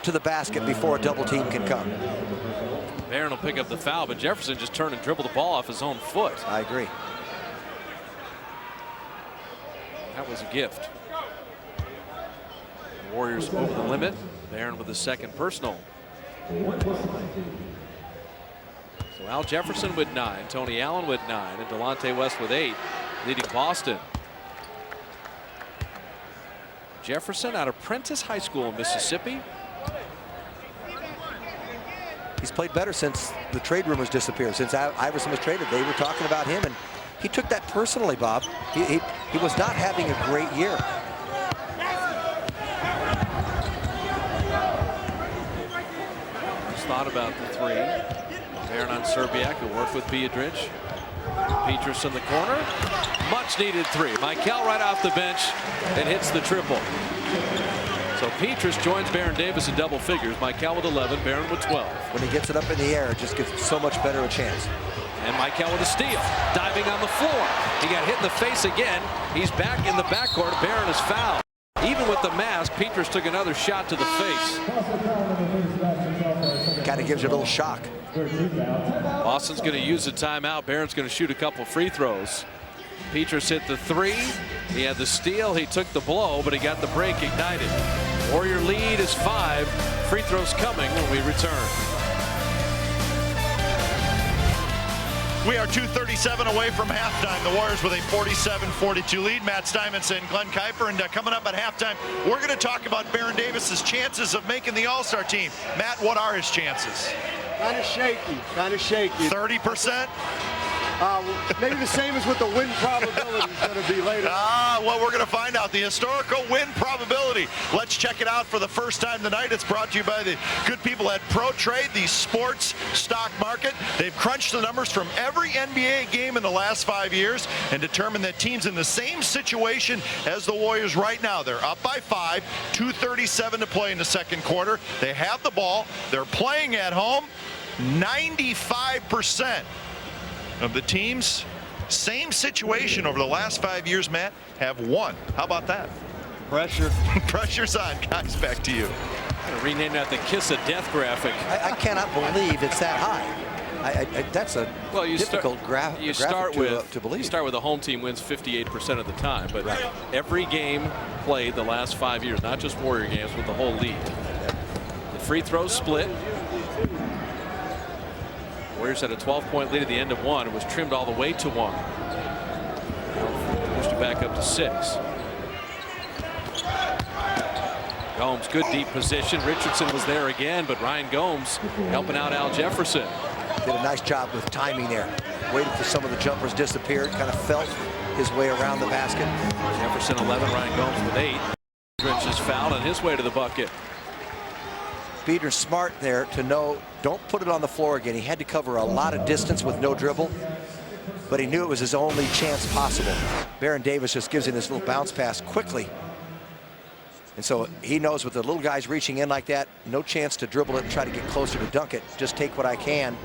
to the basket before a double team can come. Barron will pick up the foul, but Jefferson just turned and dribbled the ball off his own foot. I agree. That was a gift. The Warriors over the limit. Barron with the second personal. So Al Jefferson with 9, Tony Allen with 9, and Delonte West with 8, leading Boston. Jefferson out of Prentice High School in Mississippi. He's played better since the trade rumors disappeared. Since Iverson was traded, they were talking about him, and he took that personally, Bob. He was not having a great year. Just thought about the three. Barron on Serbiak, who worked with Biedrins. Pietrus in the corner. Much needed three. Michael right off the bench and hits the triple. So Pietrus joins Baron Davis in double figures. Michael with 11, Barron with 12. When he gets it up in the air, it just gives so much better a chance. And Michael with a steal. Diving on the floor. He got hit in the face again. He's back in the backcourt. Barron is fouled. Even with the mask, Pietrus took another shot to the face. Kind of gives you a little shock. Boston's going to use a timeout. Barron's going to shoot a couple free throws. Pietrus hit the three. He had the steal. He took the blow, but he got the break ignited. Warrior lead is 5. Free throws coming when we return. We are 2:37 away from halftime. The Warriors with a 47-42 lead. Matt Stuyvesant and Glenn Kuiper. And coming up at halftime, we're going to talk about Baron Davis's chances of making the All-Star team. Matt, what are his chances? Kind of shaky. 30%? Maybe the same as what the win probability is going to be later. Well, we're going to find out the historical win probability. Let's check it out for the first time tonight. It's brought to you by the good people at ProTrade, the sports stock market. They've crunched the numbers from every NBA game in the last 5 years and determined that teams in the same situation as the Warriors right now. They're up by 5, 2:37 to play in the second quarter. They have the ball. They're playing at home. 95% of the teams, same situation over the last 5 years, Matt, have won. How about that? Pressure. Pressure's on. Guys, back to you. I'm going to rename that the Kiss of Death graphic. I cannot believe it's that high. That's a difficult graphic to believe. You start with a home team wins 58% of the time, but every game played the last 5 years, not just Warrior games, with the whole league. The free throw split. Warriors had a 12-point lead at the end of one. It was trimmed all the way to 1. Pushed it back up to 6. Gomes, good deep position. Richardson was there again, but Ryan Gomes helping out Al Jefferson. Did a nice job with timing there. Waited for some of the jumpers disappeared, kind of felt his way around the basket. Jefferson 11, Ryan Gomes with 8. Biedrins is fouled on his way to the bucket. Biedrins smart there to know, don't put it on the floor again. He had to cover a lot of distance with no dribble, but he knew it was his only chance possible. Baron Davis just gives him this little bounce pass quickly. And so he knows with the little guys reaching in like that, no chance to dribble it and try to get closer to dunk it. Just take what I can,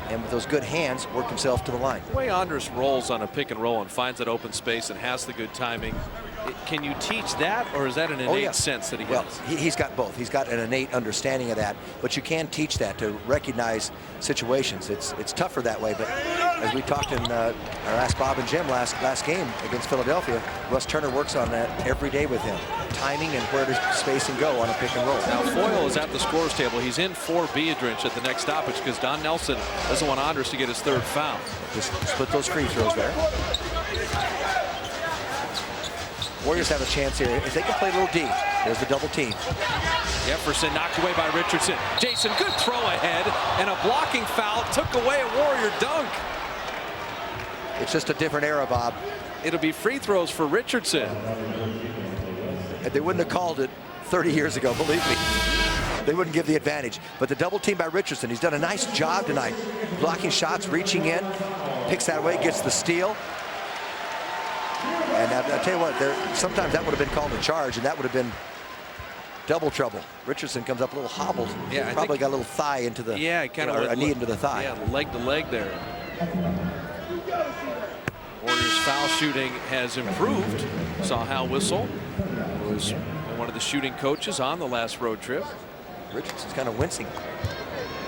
and with those good hands, work himself to the line. The way Andres rolls on a pick and roll and finds that open space and has the good timing, can you teach that, or is that an innate sense that he has? Well, he's got both. He's got an innate understanding of that, but you can teach that to recognize situations. It's tougher that way, but as we talked in our Ask Bob and Jim last game against Philadelphia, Russ Turner works on that every day with him. Timing and where to space and go on a pick and roll. Now Foyle is at the scorer's table. He's in for Biedrins at the next stoppage because Don Nelson doesn't want Andres to get his 3rd foul. Just split those free throws there. Warriors have a chance here. If they can play a little D, there's the double team. Jefferson knocked away by Richardson. Jason, good throw ahead, and a blocking foul took away a Warrior dunk. It's just a different era, Bob. It'll be free throws for Richardson. And they wouldn't have called it 30 years ago, believe me. They wouldn't give the advantage. But the double team by Richardson, he's done a nice job tonight. Blocking shots, reaching in, picks that away, gets the steal. And I'll tell you what, sometimes that would have been called a charge, and that would have been double trouble. Richardson comes up a little hobbled. Yeah, probably got a little thigh into the, kind of a knee into the thigh. Yeah, leg to leg there. Warriors foul shooting has improved. Saw Hal Whistle, who was one of the shooting coaches on the last road trip. Richardson's kind of wincing.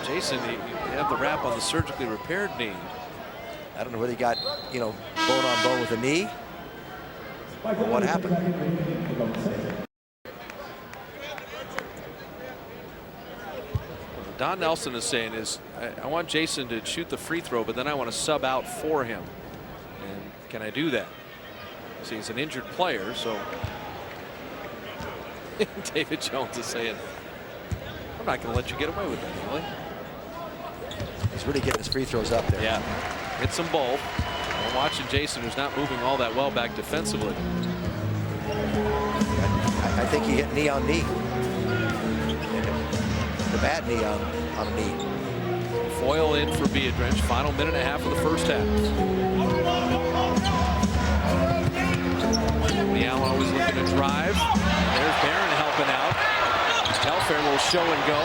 Jason, you have the wrap on the surgically repaired knee. I don't know whether he got, bone on bone with a knee. Or what happened? Don Nelson is saying I want Jason to shoot the free throw, but then I want to sub out for him. And can I do that? See, he's an injured player, so David Jones is saying, I'm not going to let you get away with that, really. He's really getting his free throws up there. Yeah, hits them both. We're watching Jason, who's not moving all that well back defensively. I think he hit knee on knee. The bad knee on a knee. Foil in for Biedrins. Final minute and a half of the first half. Allen always looking to drive. There's Barron helping out. Telfair will show and go.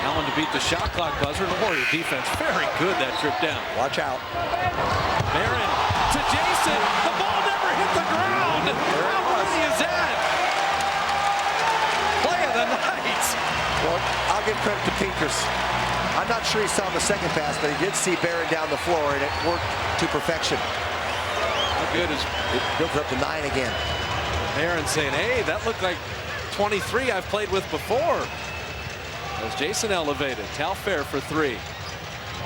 Allen to beat the shot clock buzzer. The Warrior defense very good that trip down. Watch out. Barron to Jason. The ball never hit the ground. How funny is that? Play of the night. Well, I'll give credit to Pietrus. I'm not sure he saw the second pass, but he did see Barron down the floor, and it worked to perfection. How good is it? Built up to 9 again. Barron saying, hey, that looked like 23 I've played with before. As Jason elevated. Telfair for 3.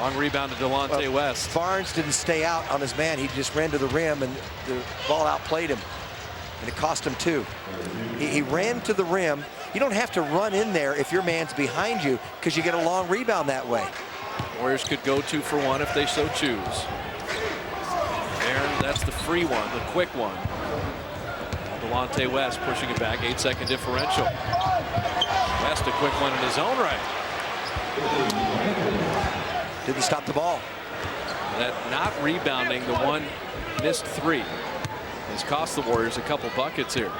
Long rebound to Delonte West. Barnes didn't stay out on his man. He just ran to the rim, and the ball outplayed him. And it cost him 2. He ran to the rim. You don't have to run in there if your man's behind you, because you get a long rebound that way. Warriors could go 2 for 1 if they so choose. Barron, that's the free one, the quick one. Delonte West pushing it back, 8-second differential. West a quick one in his own right. Didn't stop the ball. That not rebounding, the one missed 3 has cost the Warriors a couple buckets here.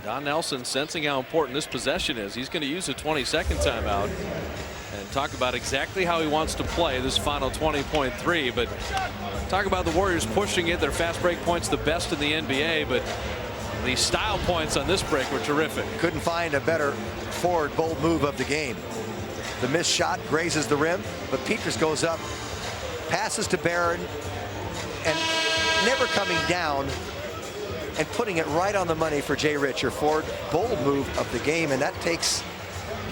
Don Nelson sensing how important this possession is. He's going to use a 20-second timeout and talk about exactly how he wants to play this final 20.3. But talk about the Warriors pushing it. Their fast break points the best in the NBA, but the style points on this break were terrific. Couldn't find a better forward bold move of the game. The missed shot grazes the rim, but Pietrus goes up, passes to Barron, and never coming down and putting it right on the money for Jay Rich, your forward bold move of the game. And that takes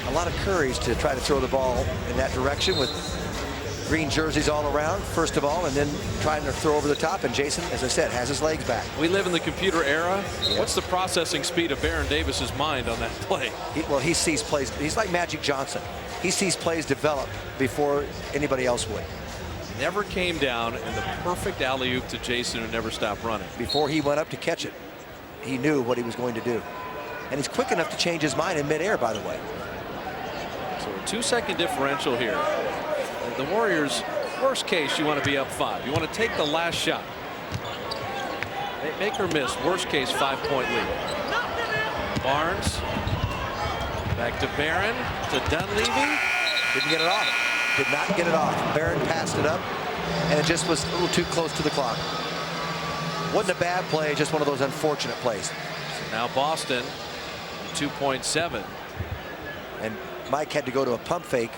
a lot of courage to try to throw the ball in that direction with green jerseys all around, first of all, and then trying to throw over the top. And Jason, as I said, has his legs back. We live in the computer era. Yeah. What's the processing speed of Baron Davis's mind on that play? He sees plays. He's like Magic Johnson. He sees plays develop before anybody else would. Never came down, and the perfect alley-oop to Jason, who never stopped running. Before he went up to catch it, he knew what he was going to do. And he's quick enough to change his mind in midair, by the way. So a 2-second differential here. The Warriors, worst case, you want to be up 5. You want to take the last shot. Make or miss, worst case, 5-point lead. Barnes, back to Barron, to Dunleavy. Didn't get it off. Did not get it off. Barron passed it up, and it just was a little too close to the clock. Wasn't a bad play, just one of those unfortunate plays. So now Boston, 2.7. And Mike had to go to a pump fake,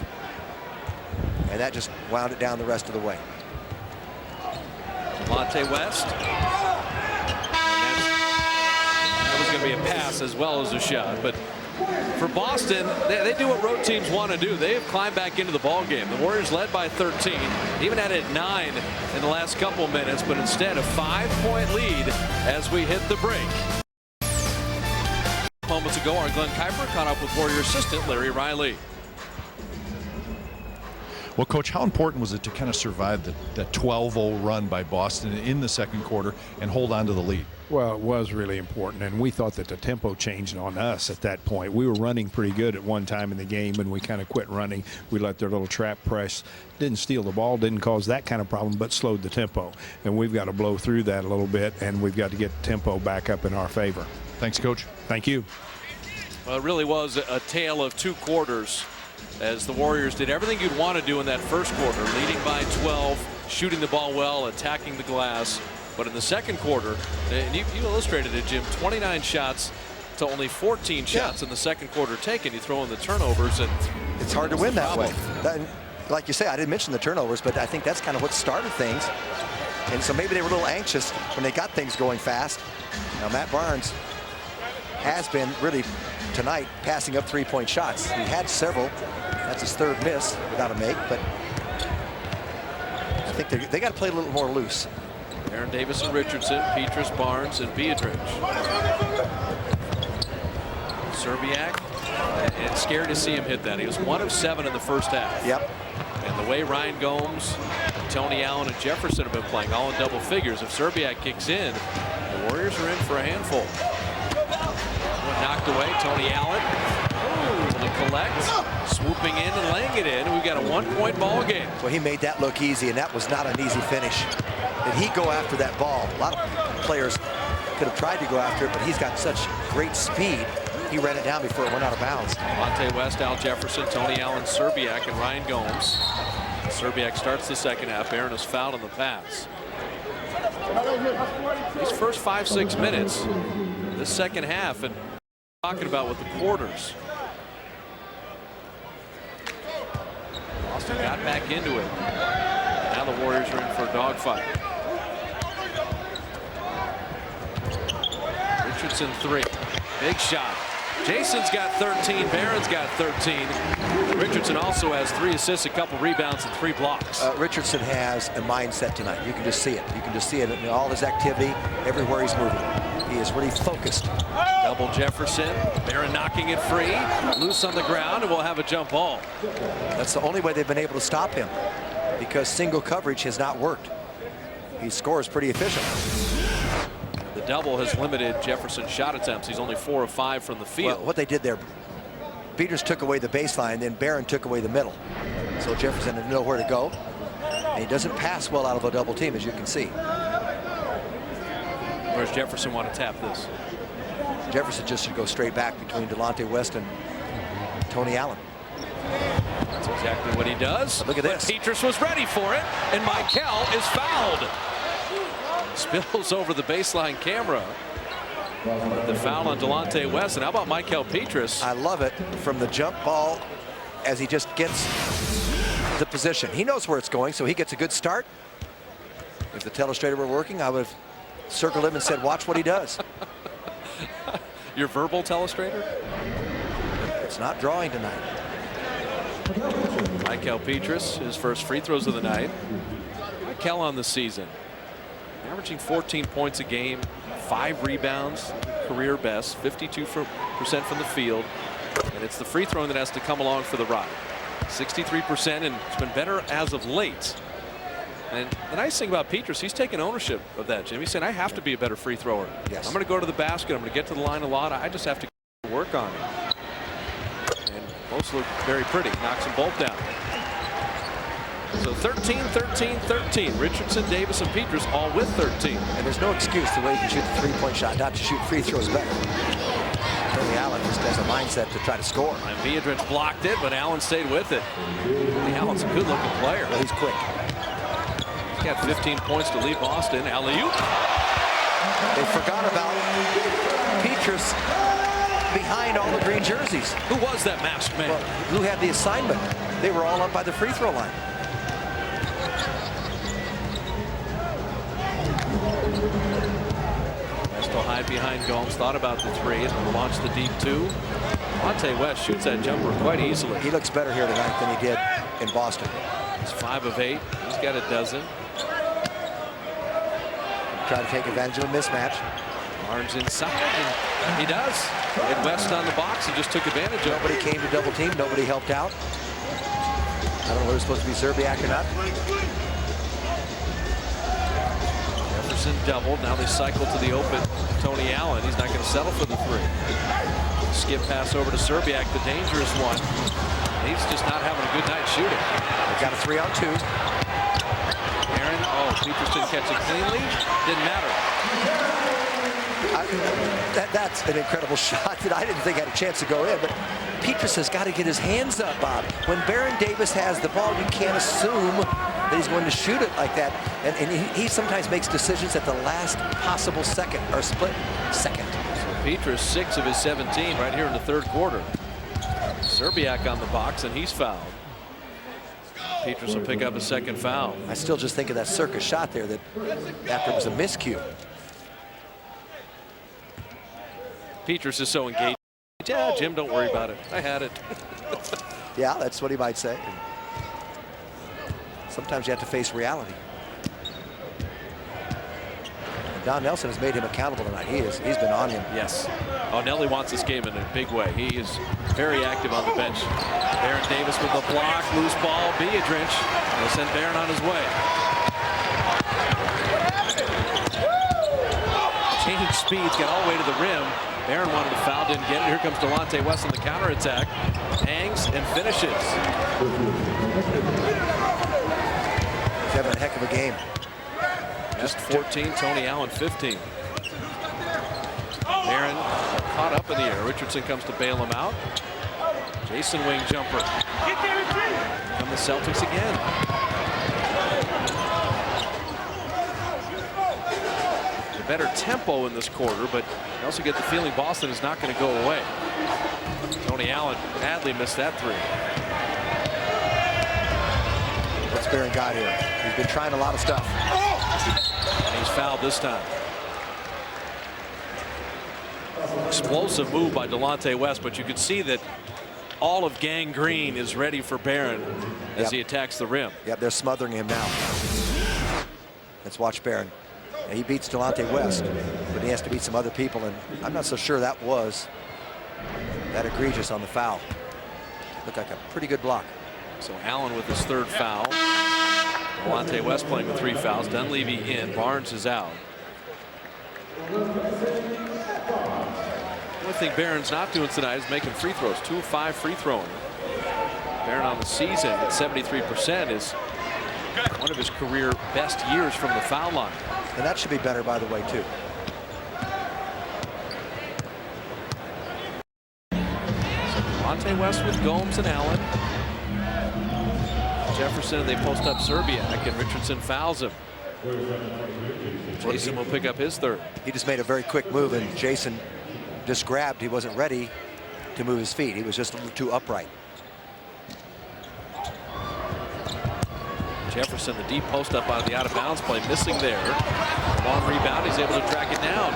and that just wound it down the rest of the way. Delonte West. That was going to be a pass as well as a shot, but for Boston, they do what road teams want to do. They have climbed back into the ball game. The Warriors led by 13, even had it 9 in the last couple minutes, but instead a 5-point lead as we hit the break. Moments ago, our Glenn Kuiper caught up with Warrior assistant Larry Riley. Well, Coach, how important was it to kind of survive that 12-0 run by Boston in the second quarter and hold on to the lead? Well, it was really important, and we thought that the tempo changed on us at that point. We were running pretty good at one time in the game, and we kind of quit running. We let their little trap press. Didn't steal the ball, didn't cause that kind of problem, but slowed the tempo. And we've got to blow through that a little bit, and we've got to get the tempo back up in our favor. Thanks, Coach. Thank you. Well, it really was a tale of 2 quarters as the Warriors did everything you'd want to do in that first quarter, leading by 12, shooting the ball well, attacking the glass. But in the second quarter, and you illustrated it, Jim, 29 shots to only 14 shots in the second quarter taken. You throw in the turnovers, and it's hard to win that way. Like you say, I didn't mention the turnovers, but I think that's kind of what started things. And so maybe they were a little anxious when they got things going fast. Now, Matt Barnes has been really tonight passing up three-point shots. He had several. That's his third miss without a make, but I think they got to play a little more loose. Baron Davis and Richardson, Pietrus, Barnes, and Biedrins. Serbiak, and scared to see him hit that. He was 1 of 7 in the first half. Yep. And the way Ryan Gomes, Tony Allen, and Jefferson have been playing, all in double figures, if Serbiak kicks in, the Warriors are in for a handful. Knocked away, Tony Allen. To collect, swooping in and laying it in. We've got a 1-point ball game. Well, he made that look easy, and that was not an easy finish. Did he go after that ball? A lot of players could have tried to go after it, but he's got such great speed. He ran it down before it went out of bounds. Monte West, Al Jefferson, Tony Allen, Serbiak, and Ryan Gomes. Serbiak starts the second half. Barron is fouled on the pass. These first 5-6 minutes, this second half, and talking about with the quarters. Boston got back into it. Now the Warriors are in for a dogfight. Richardson 3. Big shot. Jason's got 13. Barron's got 13. Richardson also has 3 assists, a couple rebounds, and 3 blocks. Richardson has a mindset tonight. You can just see it. You can just see it in all his activity, everywhere he's moving. He is really focused. Double Jefferson. Barron knocking it free. Loose on the ground, and we'll have a jump ball. That's the only way they've been able to stop him, because single coverage has not worked. He scores pretty efficient. The double has limited Jefferson's shot attempts. He's only 4 of 5 from the field. Well, what they did there, Biedrins took away the baseline, then Barron took away the middle. So Jefferson didn't know where to go. And he doesn't pass well out of a double team, as you can see. Where's Jefferson want to tap this? Jefferson just should go straight back between Delonte West and Tony Allen. That's exactly what he does. But look at this. Pietrus was ready for it, and Michael is fouled. Spills over the baseline camera. The foul on Delonte West. And how about Michael Pietrus? I love it from the jump ball as he just gets the position. He knows where it's going, so he gets a good start. If the telestrator were working, I would have circled him and said, watch what he does. Your verbal telestrator? It's not drawing tonight. Michael Pietrus, his first free throws of the night. Michael on the season, averaging 14 points a game, 5 rebounds, career best, 52% from the field. And it's the free throwing that has to come along for the ride. 63%, and it's been better as of late. And the nice thing about Pietrus, he's taking ownership of that, Jim. He's saying, I have to be a better free thrower. Yes. I'm going to go to the basket. I'm going to get to the line a lot. I just have to work on it. And both look very pretty. Knocks them both down. So 13, 13, 13. Richardson, Davis, and Pietrus all with 13. And there's no excuse the way you can shoot the three-point shot, not to shoot free throws better. Tony Allen just has a mindset to try to score. And Biedrins blocked it, but Allen stayed with it. Allen's a good-looking player. Well, he's quick. He's got 15 points to lead Boston. Alley-oop. They forgot about Pietrus behind all the green jerseys. Who was that masked man? Well, who had the assignment? They were all up by the free throw line. Still hide behind Gomes. Thought about the 3 and launched the deep 2. Monte West shoots that jumper quite easily. He looks better here tonight than he did in Boston. He's 5 of 8. He's got a dozen. Try to take advantage of a mismatch. Barnes inside, and he does. Hit West on the box and just took advantage of it. Nobody came to double team. Nobody helped out. I don't know whether it's supposed to be Serbiak or not. Jefferson doubled. Now they cycle to the open Tony Allen. He's not going to settle for the 3. Skip pass over to Serbiak, the dangerous one. He's just not having a good night shooting. They got a 3-on-2. Aaron, Pietrus didn't catch it cleanly. Didn't matter. That's an incredible shot that I didn't think had a chance to go in, but Pietrus has got to get his hands up, Bob. When Baron Davis has the ball, you can't assume that he's going to shoot it like that. And he sometimes makes decisions at the last possible second or split second. So Pietrus 6 of his 17 right here in the third quarter. Serbiak on the box, and he's fouled. Pietrus will pick up a second foul. I still just think of that circus shot there that after it was a miscue. Pietrus is so engaged. Yeah, Jim, don't worry about it. I had it. Yeah, that's what he might say. Sometimes you have to face reality. And Don Nelson has made him accountable tonight. He's been on him. Yes. Oh, Nelly wants this game in a big way. He is very active on the bench. Baron Davis with the block, loose ball. Biedrins will send Baron on his way. Change speeds, get all the way to the rim. Baron wanted to foul, didn't get it. Here comes Delonte West on the counterattack. Hangs and finishes. He's having a heck of a game. Just 14, Tony Allen 15. Baron caught up in the air. Richardson comes to bail him out. Jason wing jumper. Come the Celtics again. A better tempo in this quarter, but you also get the feeling Boston is not going to go away. Tony Allen badly missed that three. What's Baron got here? He's been trying a lot of stuff. And he's fouled this time. Explosive move by Delonte West, but you can see that all of Gang Green is ready for Baron as he attacks the rim. Yep, they're smothering him now. Let's watch Baron. And he beats Delonte West, but he has to beat some other people, and I'm not so sure that was that egregious on the foul. Looked like a pretty good block. So Allen with his third foul. Delonte West playing with 3 fouls. Dunleavy in. Barnes is out. One thing Baron's not doing tonight is making free throws. 2 of 5 free throwing. Baron on the season at 73% is one of his career best years from the foul line. And that should be better, by the way, too. Delonte West with Gomes and Allen. Jefferson, they post up Serbiak, and Richardson fouls him. Jason will pick up his third. He just made a very quick move, and Jason just grabbed. He wasn't ready to move his feet. He was just a little too upright. Jefferson, the deep post up on the out of bounds play, missing there. Long rebound, he's able to track it down.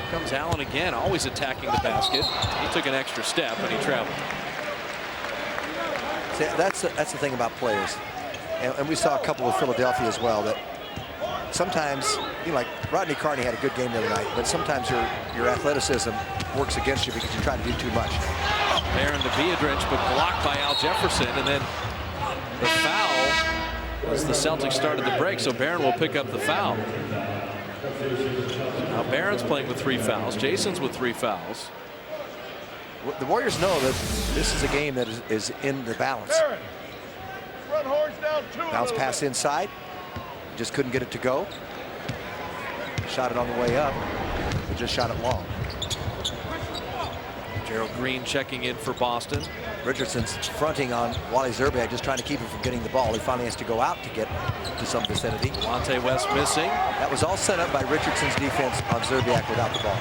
Here comes Allen again, always attacking the basket. He took an extra step and he traveled. See, that's the thing about players, and we saw a couple of Philadelphia as well, that sometimes, you know, like Rodney Carney had a good game the other night, but sometimes your athleticism works against you because you try to do too much. Baron to Biedrins, but blocked by Al Jefferson, and then the foul as the Celtics started the break, so Baron will pick up the foul. Now Baron's playing with 3 fouls. Jason's with 3 fouls. The Warriors know that this is a game that is in the balance. Bounce pass inside. Just couldn't get it to go. Shot it on the way up. But just shot it long. Gerald Green checking in for Boston. Richardson's fronting on Wally Zerbiak, just trying to keep him from getting the ball. He finally has to go out to get to some vicinity. Delonte West missing. That was all set up by Richardson's defense on Zerbiak without the ball.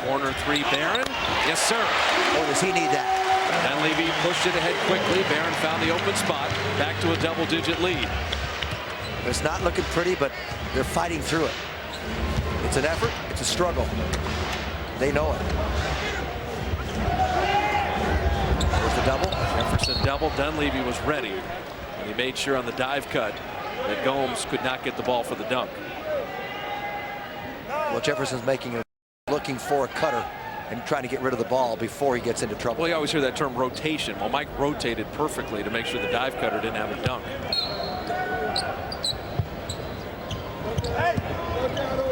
Corner 3, Baron. Yes, sir. Oh, does he need that? Dunleavy pushed it ahead quickly. Baron found the open spot. Back to a double-digit lead. It's not looking pretty, but they're fighting through it. It's an effort. It's a struggle. They know it. There's the double. Jefferson double. Dunleavy was ready, and he made sure on the dive cut that Gomes could not get the ball for the dunk. Well, Jefferson's looking for a cutter and trying to get rid of the ball before he gets into trouble. Well, you always hear that term rotation. Well, Mike rotated perfectly to make sure the dive cutter didn't have a dunk.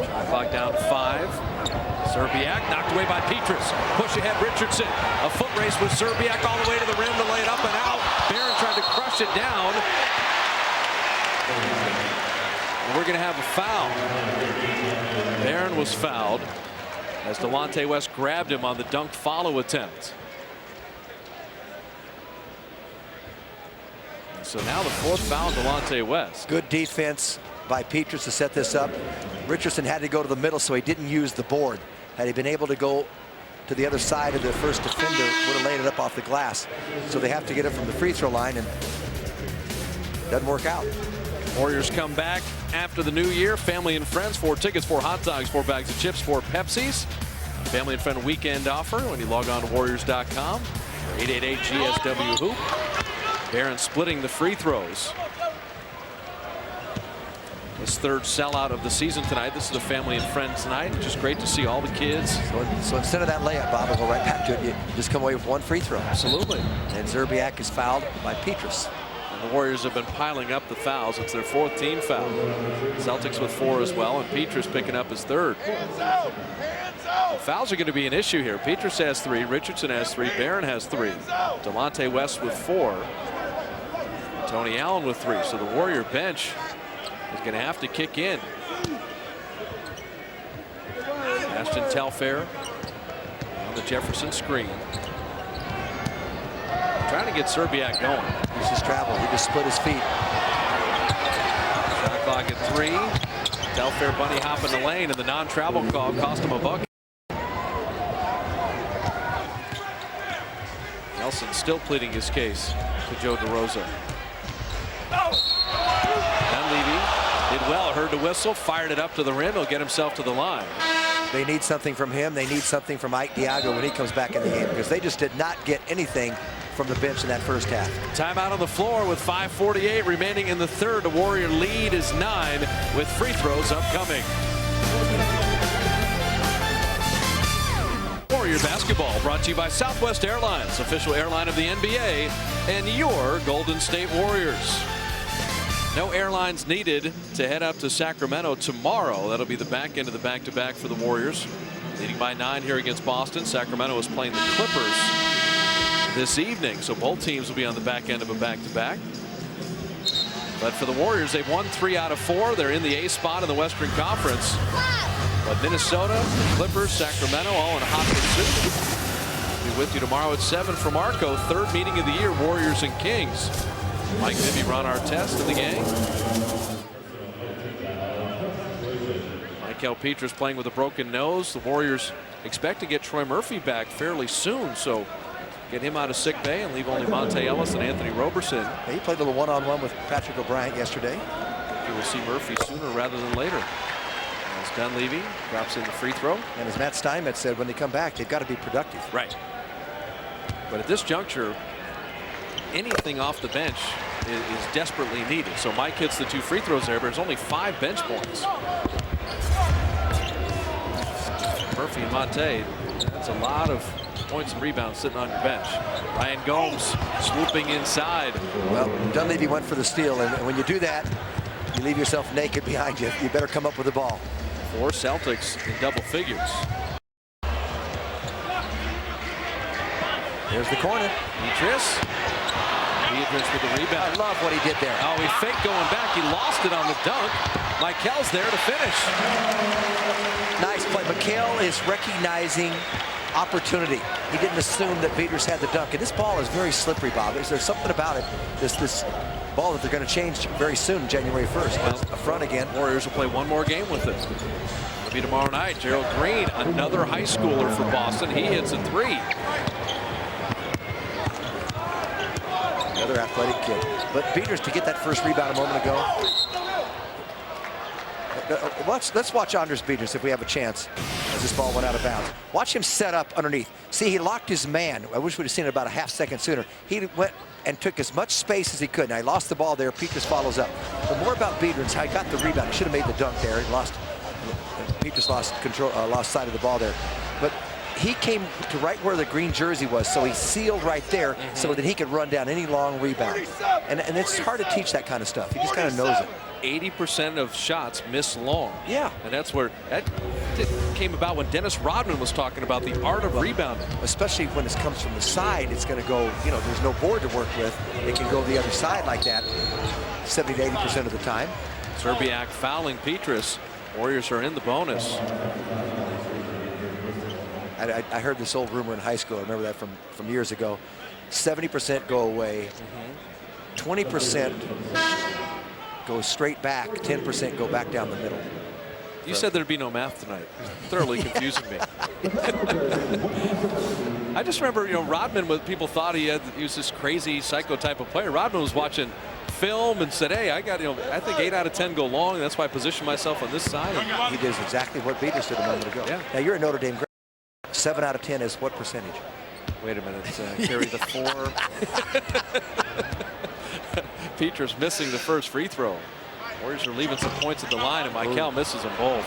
Shot clock down to 5. Serbiak knocked away by Pietrus. Push ahead Richardson. A foot race with Serbiak all the way to the rim to lay it up and out. Baron tried to crush it down. And we're going to have a foul. Baron was fouled. as Delonte West grabbed him on the dunk follow attempt. So now the 4th foul on Delonte West. Good defense by Pietrus to set this up. Richardson had to go to the middle, so he didn't use the board. Had he been able to go to the other side of the first defender, would have laid it up off the glass. So they have to get it from the free throw line, and doesn't work out. Warriors come back after the new year. Family and friends, 4 tickets, 4 hot dogs, 4 bags of chips, 4 Pepsis. Family and friend weekend offer when you log on to Warriors.com. 888-GSW-HOOP. Biedrins splitting the free throws. His 3rd sellout of the season tonight. This is a family and friends night. Just great to see all the kids. So instead of that layup, Bob, I'll go right back to it. You just come away with 1 free throw. Absolutely. And Szczerbiak is fouled by Pietrus. And the Warriors have been piling up the fouls. It's their 4th team foul. Celtics with 4 as well, and Pietrus picking up his 3rd. Fouls are going to be an issue here. Pietrus has 3, Richardson has 3, Biedrins has 3. Delonte West with 4. Tony Allen with 3. So the Warrior bench is going to have to kick in. Ashton Telfair on the Jefferson screen. Trying to get Szczerbiak going. He's just traveled. He just split his feet. Shot clock at 3. Telfair bunny hop in the lane, and the non-travel call cost him a bucket. Nelson still pleading his case to Joe DeRosa. Dunleavy did well, heard the whistle, fired it up to the rim. He'll get himself to the line. They need something from him. They need something from Ike Diago when he comes back in the game, because they just did not get anything from the bench in that first half. Timeout on the floor with 5:48 remaining in the 3rd. The Warrior lead is 9 with free throws upcoming. Warrior basketball brought to you by Southwest Airlines, official airline of the NBA, and your Golden State Warriors. No airlines needed to head up to Sacramento tomorrow. That'll be the back end of the back-to-back for the Warriors. Leading by 9 here against Boston. Sacramento is playing the Clippers this evening, so both teams will be on the back end of a back-to-back. But for the Warriors, they've won 3 out of 4. They're in the A spot in the Western Conference. But Minnesota, Clippers, Sacramento, all in hot pursuit. Be with you tomorrow at 7 for Marco. 3rd meeting of the year, Warriors and Kings. Mike Bibby, Ron Artest in the game. Mikel Pietrus playing with a broken nose. The Warriors expect to get Troy Murphy back fairly soon, so get him out of sick bay and leave only Monte Ellis and Anthony Roberson. Yeah, he played a little one-on-one with Patrick O'Brien yesterday. You will see Murphy sooner rather than later. As Dunleavy drops in the free throw. And as Matt Steinmetz said, when they come back, they've got to be productive. Right. But at this juncture, anything off the bench is desperately needed. So Mike hits the 2 free throws there, but there's only 5 bench points. Murphy and Monte, that's a lot of points and rebounds sitting on your bench. Ryan Gomes swooping inside. Well, Dunleavy went for the steal, and when you do that, you leave yourself naked behind you. You better come up with the ball. 4 Celtics in double figures. There's the corner. Pietrus with the rebound. I love what he did there. Oh, he faked going back. He lost it on the dunk. Mikel's there to finish. Nice play. Mikel is recognizing opportunity. He didn't assume that Biedrins had the dunk. And this ball is very slippery, Bob. There's something about it, this ball, that they're going to change very soon, January 1st. Well, a front again. Warriors will play 1 more game with it. It'll be tomorrow night. Gerald Green, another high schooler for Boston. He hits a 3. Another athletic kid. But Biedrins to get that first rebound a moment ago. Let's watch Andres Biedrins if we have a chance as this ball went out of bounds. Watch him set up underneath. See, he locked his man. I wish we'd have seen it about a half second sooner. He went and took as much space as he could. Now, he lost the ball there. Pietrus follows up. But more about Biedrins, how he got the rebound. He should have made the dunk there. He lost. Pietrus lost control, lost sight of the ball there. But he came to right where the green jersey was, so he sealed right there so that he could run down any long rebound. And it's hard to teach that kind of stuff. He just kind of knows it. 80% of shots miss long. Yeah. And that came about when Dennis Rodman was talking about the art of rebounding. Especially when it comes from the side, it's going to go, you know, there's no board to work with. It can go the other side like that 70 to 80% of the time. Szczerbiak fouling Pietrus. Warriors are in the bonus. I heard this old rumor in high school. I remember that from years ago. 70% go away. 20% go straight back. 10% go back down the middle. You said there'd be no math tonight. Thoroughly confusing me. I just remember, Rodman, what people thought he was this crazy psycho type of player. Rodman was watching film and said, hey, I think 8 out of 10 go long. And that's why I position myself on this side. He did exactly what Biedrins did a moment ago. Yeah. Now, you're a Notre Dame grad. 7 out of 10 is what percentage? Wait a minute. Carry the 4. Pietrus missing the first free throw. Warriors are leaving some points at the line, and Michael misses them both.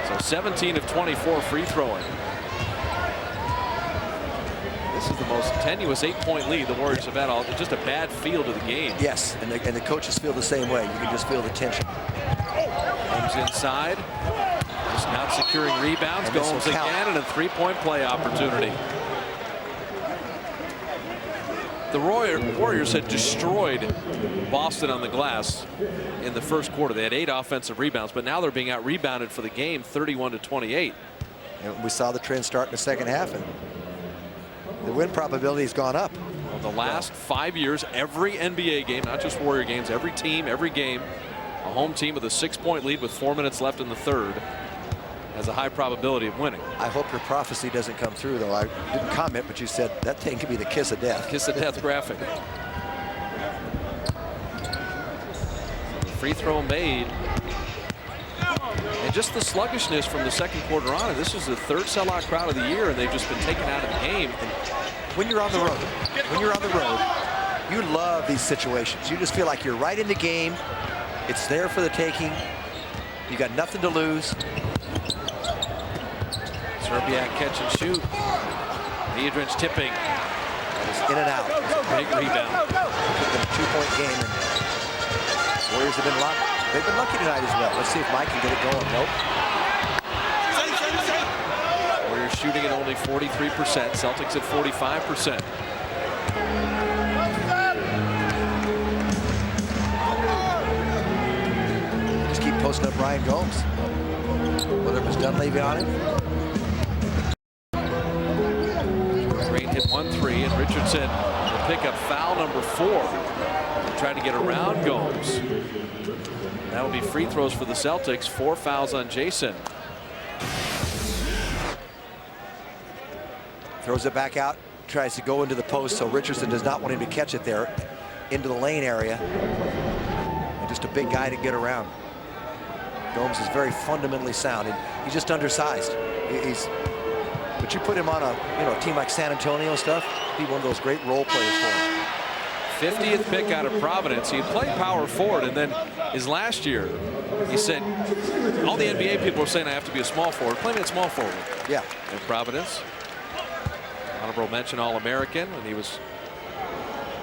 So 17 of 24 free throwing. This is the most tenuous 8-point lead the Warriors have had all. Just a bad feel to the game. Yes, and the coaches feel the same way. You can just feel the tension. Gomes inside. Just not securing rebounds. And Gomes again, and a 3-point play opportunity. The Warriors had destroyed Boston on the glass in the first quarter. They had 8 offensive rebounds, but now they're being out-rebounded for the game, 31-28. And we saw the trend start in the second half, and the win probability has gone up. Well, the last 5 years, every NBA game, not just Warrior games, every team, every game, a home team with a 6-point lead with 4 minutes left in the third has a high probability of winning. I hope your prophecy doesn't come through, though. I didn't comment, but you said that thing could be the kiss of death. Kiss of death graphic. Free throw made. And just the sluggishness from the second quarter on. This is the 3rd sellout crowd of the year, and they've just been taken out of the game. And when you're on the road, you love these situations. You just feel like you're right in the game. It's there for the taking. You got nothing to lose. Serbiak catch and shoot. Biedrins tipping. In and out. Big rebound. It's been a 2-point game, and Warriors have been lucky. They've been lucky tonight as well. Let's see if Mike can get it going. Nope. Warriors shooting at only 43%. Celtics at 45%. Just keep posting up Ryan Gomes. Whether it was Dunleavy on him. Green hit 1-3, and Richardson will pick up foul number 4. Trying to get around Gomes. That'll be free throws for the Celtics. 4 fouls on Jason. Throws it back out. Tries to go into the post, so Richardson does not want him to catch it there. Into the lane area. And just a big guy to get around. Gomes is very fundamentally sound, and he's just undersized. But you put him on a team like San Antonio stuff, he'd be one of those great role players for him. 50th pick out of Providence. He had played power forward, and then his last year, he said, all the NBA people are saying I have to be a small forward. Play me at small forward. Yeah. In Providence. Honorable mention All-American, and he was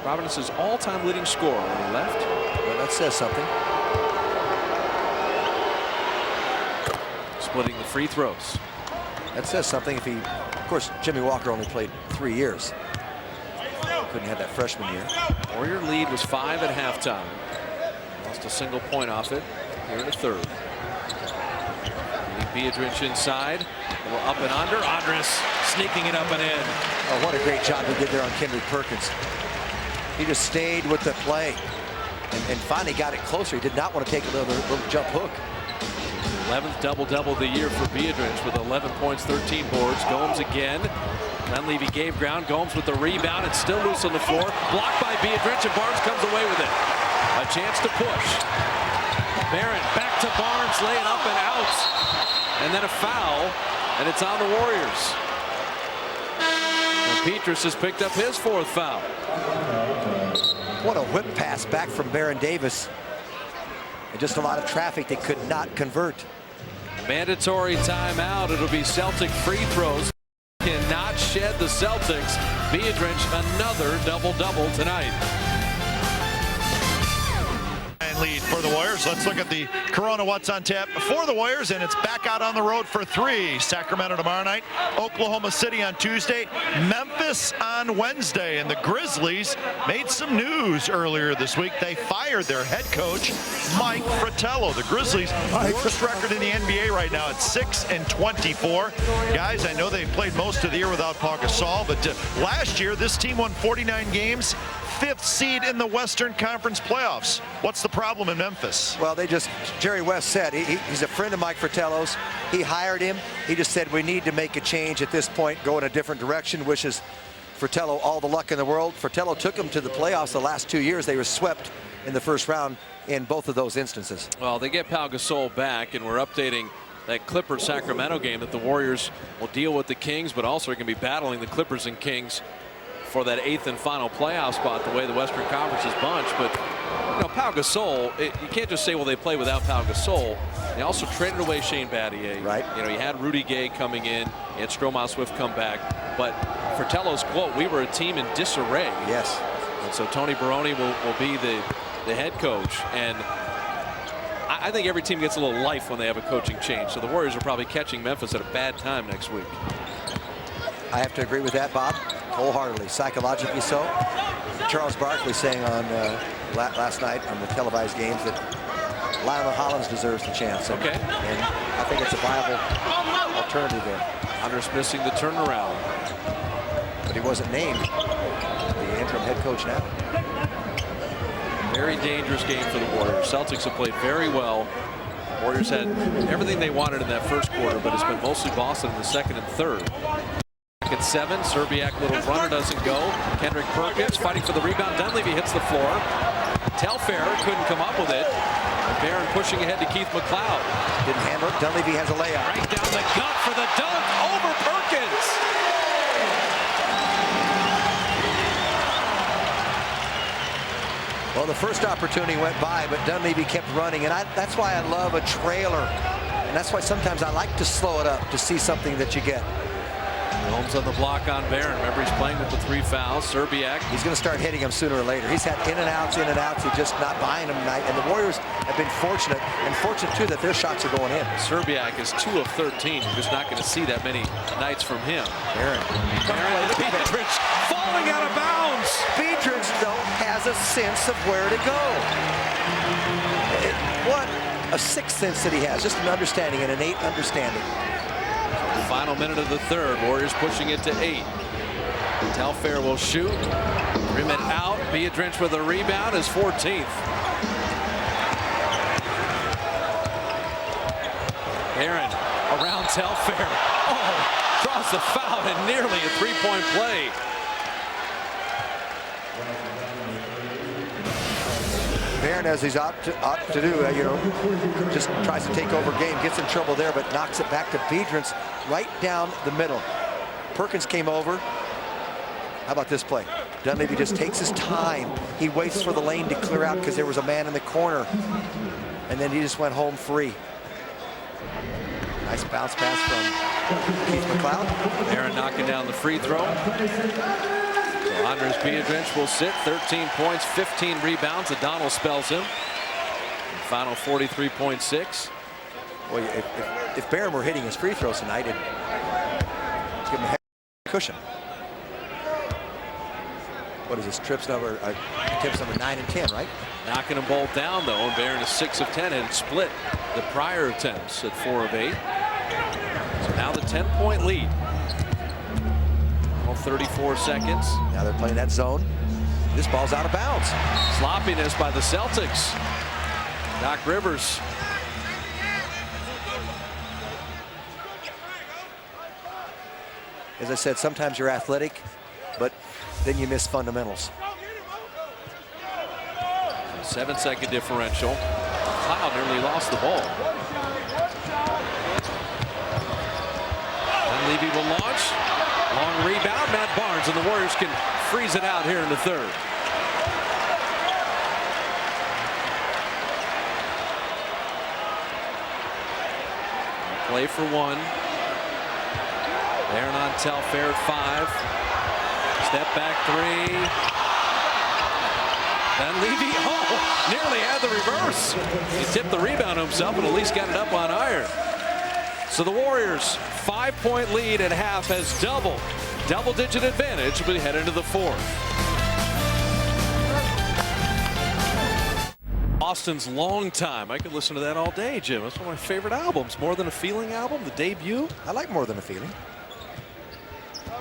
Providence's all-time leading scorer when he left. Well, that says something. Splitting the free throws. That says something. Of course, Jimmy Walker only played 3 years. Couldn't have that freshman year. Warrior lead was 5 at halftime. Lost a single point off it here in the third. Biedrins inside. A little up and under. Andres sneaking it up and in. Oh, what a great job he did there on Kendrick Perkins. He just stayed with the play and finally got it closer. He did not want to take a little jump hook. 11th double-double of the year for Biedrins with 11 points, 13 boards. Gomes again. Dunleavy gave ground. Gomes with the rebound. It's still loose on the floor. Blocked by Biedrins, and Barnes comes away with it. A chance to push. Barrett back to Barnes, laying up and out. And then a foul, and it's on the Warriors. And Pietrus has picked up his 4th foul. What a whip pass back from Baron Davis. And just a lot of traffic they could not convert. Mandatory timeout. It'll be Celtic free throws. Cannot shed the Celtics. Biedrins another double-double tonight. And 17-point lead for the Warriors. Let's look at the Corona What's on Tap for the Warriors, and it's back out on the road for 3. Sacramento tomorrow night, Oklahoma City on Tuesday, Memphis on Wednesday. And the Grizzlies made some news earlier this week. They fired their head coach, Mike Fratello. The Grizzlies' worst record in the NBA right now at 6-24. Guys, I know they've played most of the year without Paul Gasol, but last year this team won 49 games, 5th seed in the Western Conference playoffs. What's the problem in Memphis? Well, Jerry West said he's a friend of Mike Fratello's. He hired him. He just said we need to make a change at this point, go in a different direction. Wishes Fratello all the luck in the world. Fratello took him to the playoffs the last 2 years. They were swept in the first round in both of those instances. Well, they get Pau Gasol back, and we're updating that Clippers-Sacramento game that the Warriors will deal with the Kings, but also are going to be battling the Clippers and Kings for that 8th and final playoff spot, the way the Western Conference is bunched. But you know, Pau Gasol, you can't just say, well, they play without Pau Gasol. They also traded away Shane Battier. Right. You know, you had Rudy Gay coming in, you had Stromile Swift come back. But Fratello's quote, "We were a team in disarray." Yes. And so Tony Baroni will be the head coach. And I think every team gets a little life when they have a coaching change. So the Warriors are probably catching Memphis at a bad time next week. I have to agree with that, Bob, wholeheartedly, psychologically so. Charles Barkley saying on last night on the televised games that Lionel Hollins deserves the chance. And, okay. And I think it's a viable alternative there. Andres missing the turnaround. But he wasn't named the interim head coach now. Very dangerous game for the Warriors. Celtics have played very well. Warriors had everything they wanted in that first quarter, but it's been mostly Boston in the second and third. At 7, Serbiak little runner doesn't go. Kendrick Perkins fighting for the rebound. Dunleavy hits the floor. Telfair couldn't come up with it. And Barron pushing ahead to Keith McLeod. Didn't handle it. Dunleavy has a layup. Right down the gut for the dunk over Perkins. Well, the first opportunity went by, but Dunleavy kept running, and that's why I love a trailer. And that's why sometimes I like to slow it up to see something that you get. Gomes on the block on Barron. Remember, he's playing with the 3 fouls. Serbiak. He's going to start hitting him sooner or later. He's had in and outs. He's just not buying them tonight. And the Warriors have been fortunate, and fortunate too that their shots are going in. Serbiak is 2 of 13. You're just not going to see that many nights from him. Barron. Biedrins falling out of bounds. Biedrins, though, has a sense of where to go. What a sixth sense that he has. Just an understanding, an innate understanding. Final minute of the third. Warriors pushing it to 8. Telfair will shoot. Rim it out. Biedrins with a rebound, his 14th. Barron around Telfair. Oh, draws the foul and nearly a 3-point play. Barron, as he's ought to do, just tries to take over game, gets in trouble there, but knocks it back to Biedrins right down the middle. Perkins came over. How about this play? Dunleavy just takes his time. He waits for the lane to clear out because there was a man in the corner. And then he just went home free. Nice bounce pass from Keith McLeod. Barron knocking down the free throw. So Andres Biedrins will sit. 13 points, 15 rebounds. O'Donnell spells him. Final 43.6. Well, if Barron were hitting his free throws tonight, it'd give him a head cushion. What is this? Tips number 9 and 10, right? Knocking them both down, though. And Barron is 6 of 10 and split the prior attempts at 4 of 8. So now the 10-point lead. Well, 34 seconds. Now they're playing that zone. This ball's out of bounds. Sloppiness by the Celtics. Doc Rivers. As I said, sometimes you're athletic, but then you miss fundamentals. 7-second differential. Cloud nearly lost the ball. Dunleavy will launch. Long rebound. Matt Barnes, and the Warriors can freeze it out here in the third. Play for 1. Barron on Telfair at 5. Step back 3. And Levy, nearly had the reverse. He tipped the rebound himself, but at least got it up on iron. So the Warriors' 5-point lead at half has double-digit advantage, but we head into the fourth. Boston's Long Time. I could listen to that all day, Jim. That's one of my favorite albums. More Than a Feeling album, the debut. I like More Than a Feeling.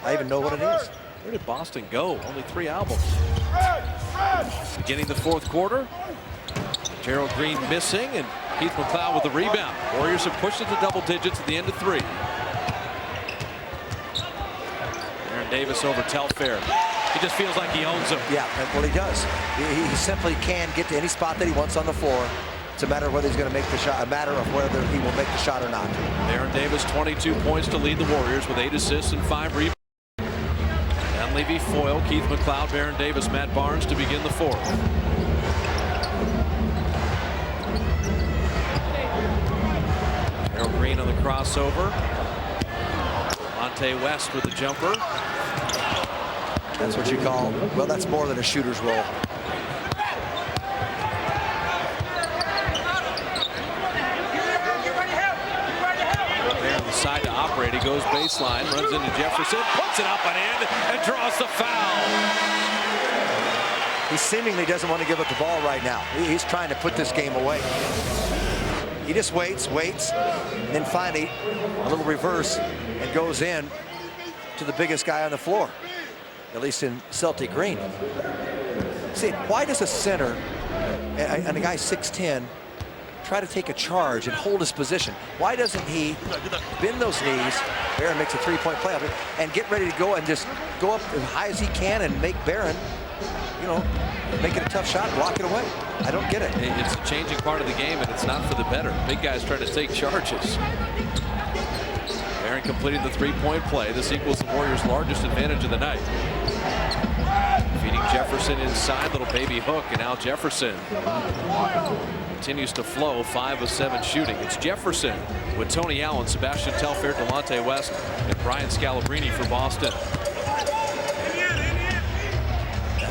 I even know what it is. Where did Boston go? Only 3 albums. Beginning the fourth quarter. Gerald Green missing, and Keith McLeod with the rebound. Warriors have pushed it to double digits at the end of 3. Aaron Davis over Telfair. He just feels like he owns him. Yeah, well, he does. He simply can get to any spot that he wants on the floor. It's a matter of whether he's going to make the shot, a matter of whether he will make the shot or not. Aaron Davis, 22 points to lead the Warriors with 8 assists and 5 rebounds. And Levy foil, Keith McLeod, Baron Davis, Matt Barnes to begin the fourth. Gerald Green on the crossover. Monte West with the jumper. That's what you call, well, that's more than a shooter's roll. There on the side to operate. He goes baseline, runs into Jefferson, puts it up and in, and draws the foul. He seemingly doesn't want to give up the ball right now. He's trying to put this game away. He just waits, and then finally a little reverse and goes in to the biggest guy on the floor, at least in Celtic green. See, why does a center and a guy 6'10" try to take a charge and hold his position? Why doesn't he bend those knees? Barron makes a 3-point play of it and get ready to go and just go up as high as he can and make Barron, you know, make it a tough shot, block it away. I don't get it. It's a changing part of the game, and it's not for the better. Big guys try to take charges. Barron completed the 3-point play. This equals the Warriors' largest advantage of the night. Feeding Jefferson inside, little baby hook, and now Jefferson continues to flow, 5 of 7 shooting. It's Jefferson with Tony Allen, Sebastian Telfair, Delonte West, and Brian Scalabrine for Boston.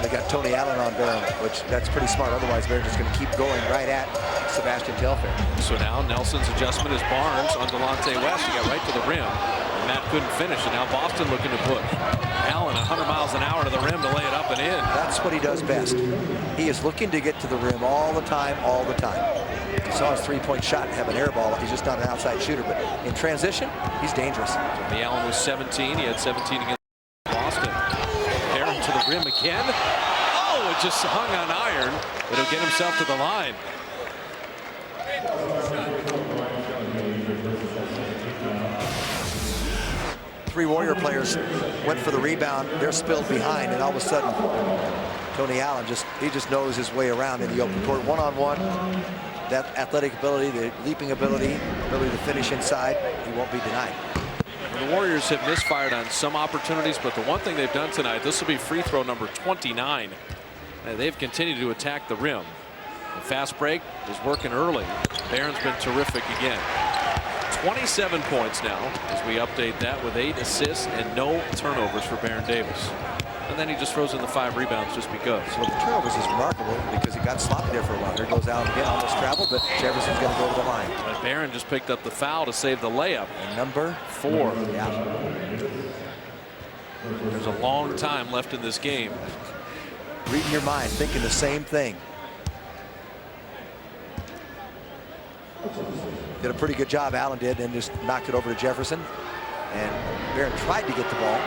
They got Tony Allen on Barron, which that's pretty smart. Otherwise, they're just going to keep going right at Sebastian Telfair. So now Nelson's adjustment is Barnes on Delonte West. He got right to the rim. And Matt couldn't finish, and now Boston looking to push. Allen 100 miles an hour to the rim to lay it up and in. That's what he does best. He is looking to get to the rim all the time, all the time. You saw his 3-point shot have an air ball. He's just not an outside shooter, but in transition, he's dangerous. The Allen was 17. He had 17 against Boston. Barron to the rim again. Oh, it just hung on iron, but he'll get himself to the line. Three Warrior players went for the rebound. They're spilled behind, and all of a sudden, Tony Allen just knows his way around in the open court. One-on-one, that athletic ability, the leaping ability to finish inside, he won't be denied. The Warriors have misfired on some opportunities, but the one thing they've done tonight, this will be free throw number 29. And they've continued to attack the rim. The fast break is working early. Barron's been terrific again. 27 points now as we update that with 8 assists and no turnovers for Baron Davis. And then he just throws in the 5 rebounds just because. Well, the turnovers is remarkable because he got sloppy there for a while. Here goes Allen again, almost traveled, but Jefferson's going to go to the line. But Barron just picked up the foul to save the layup. And number 4. Yeah. There's a long time left in this game. Reading your mind, thinking the same thing. Did a pretty good job, Allen did, and just knocked it over to Jefferson. And Barron tried to get the ball.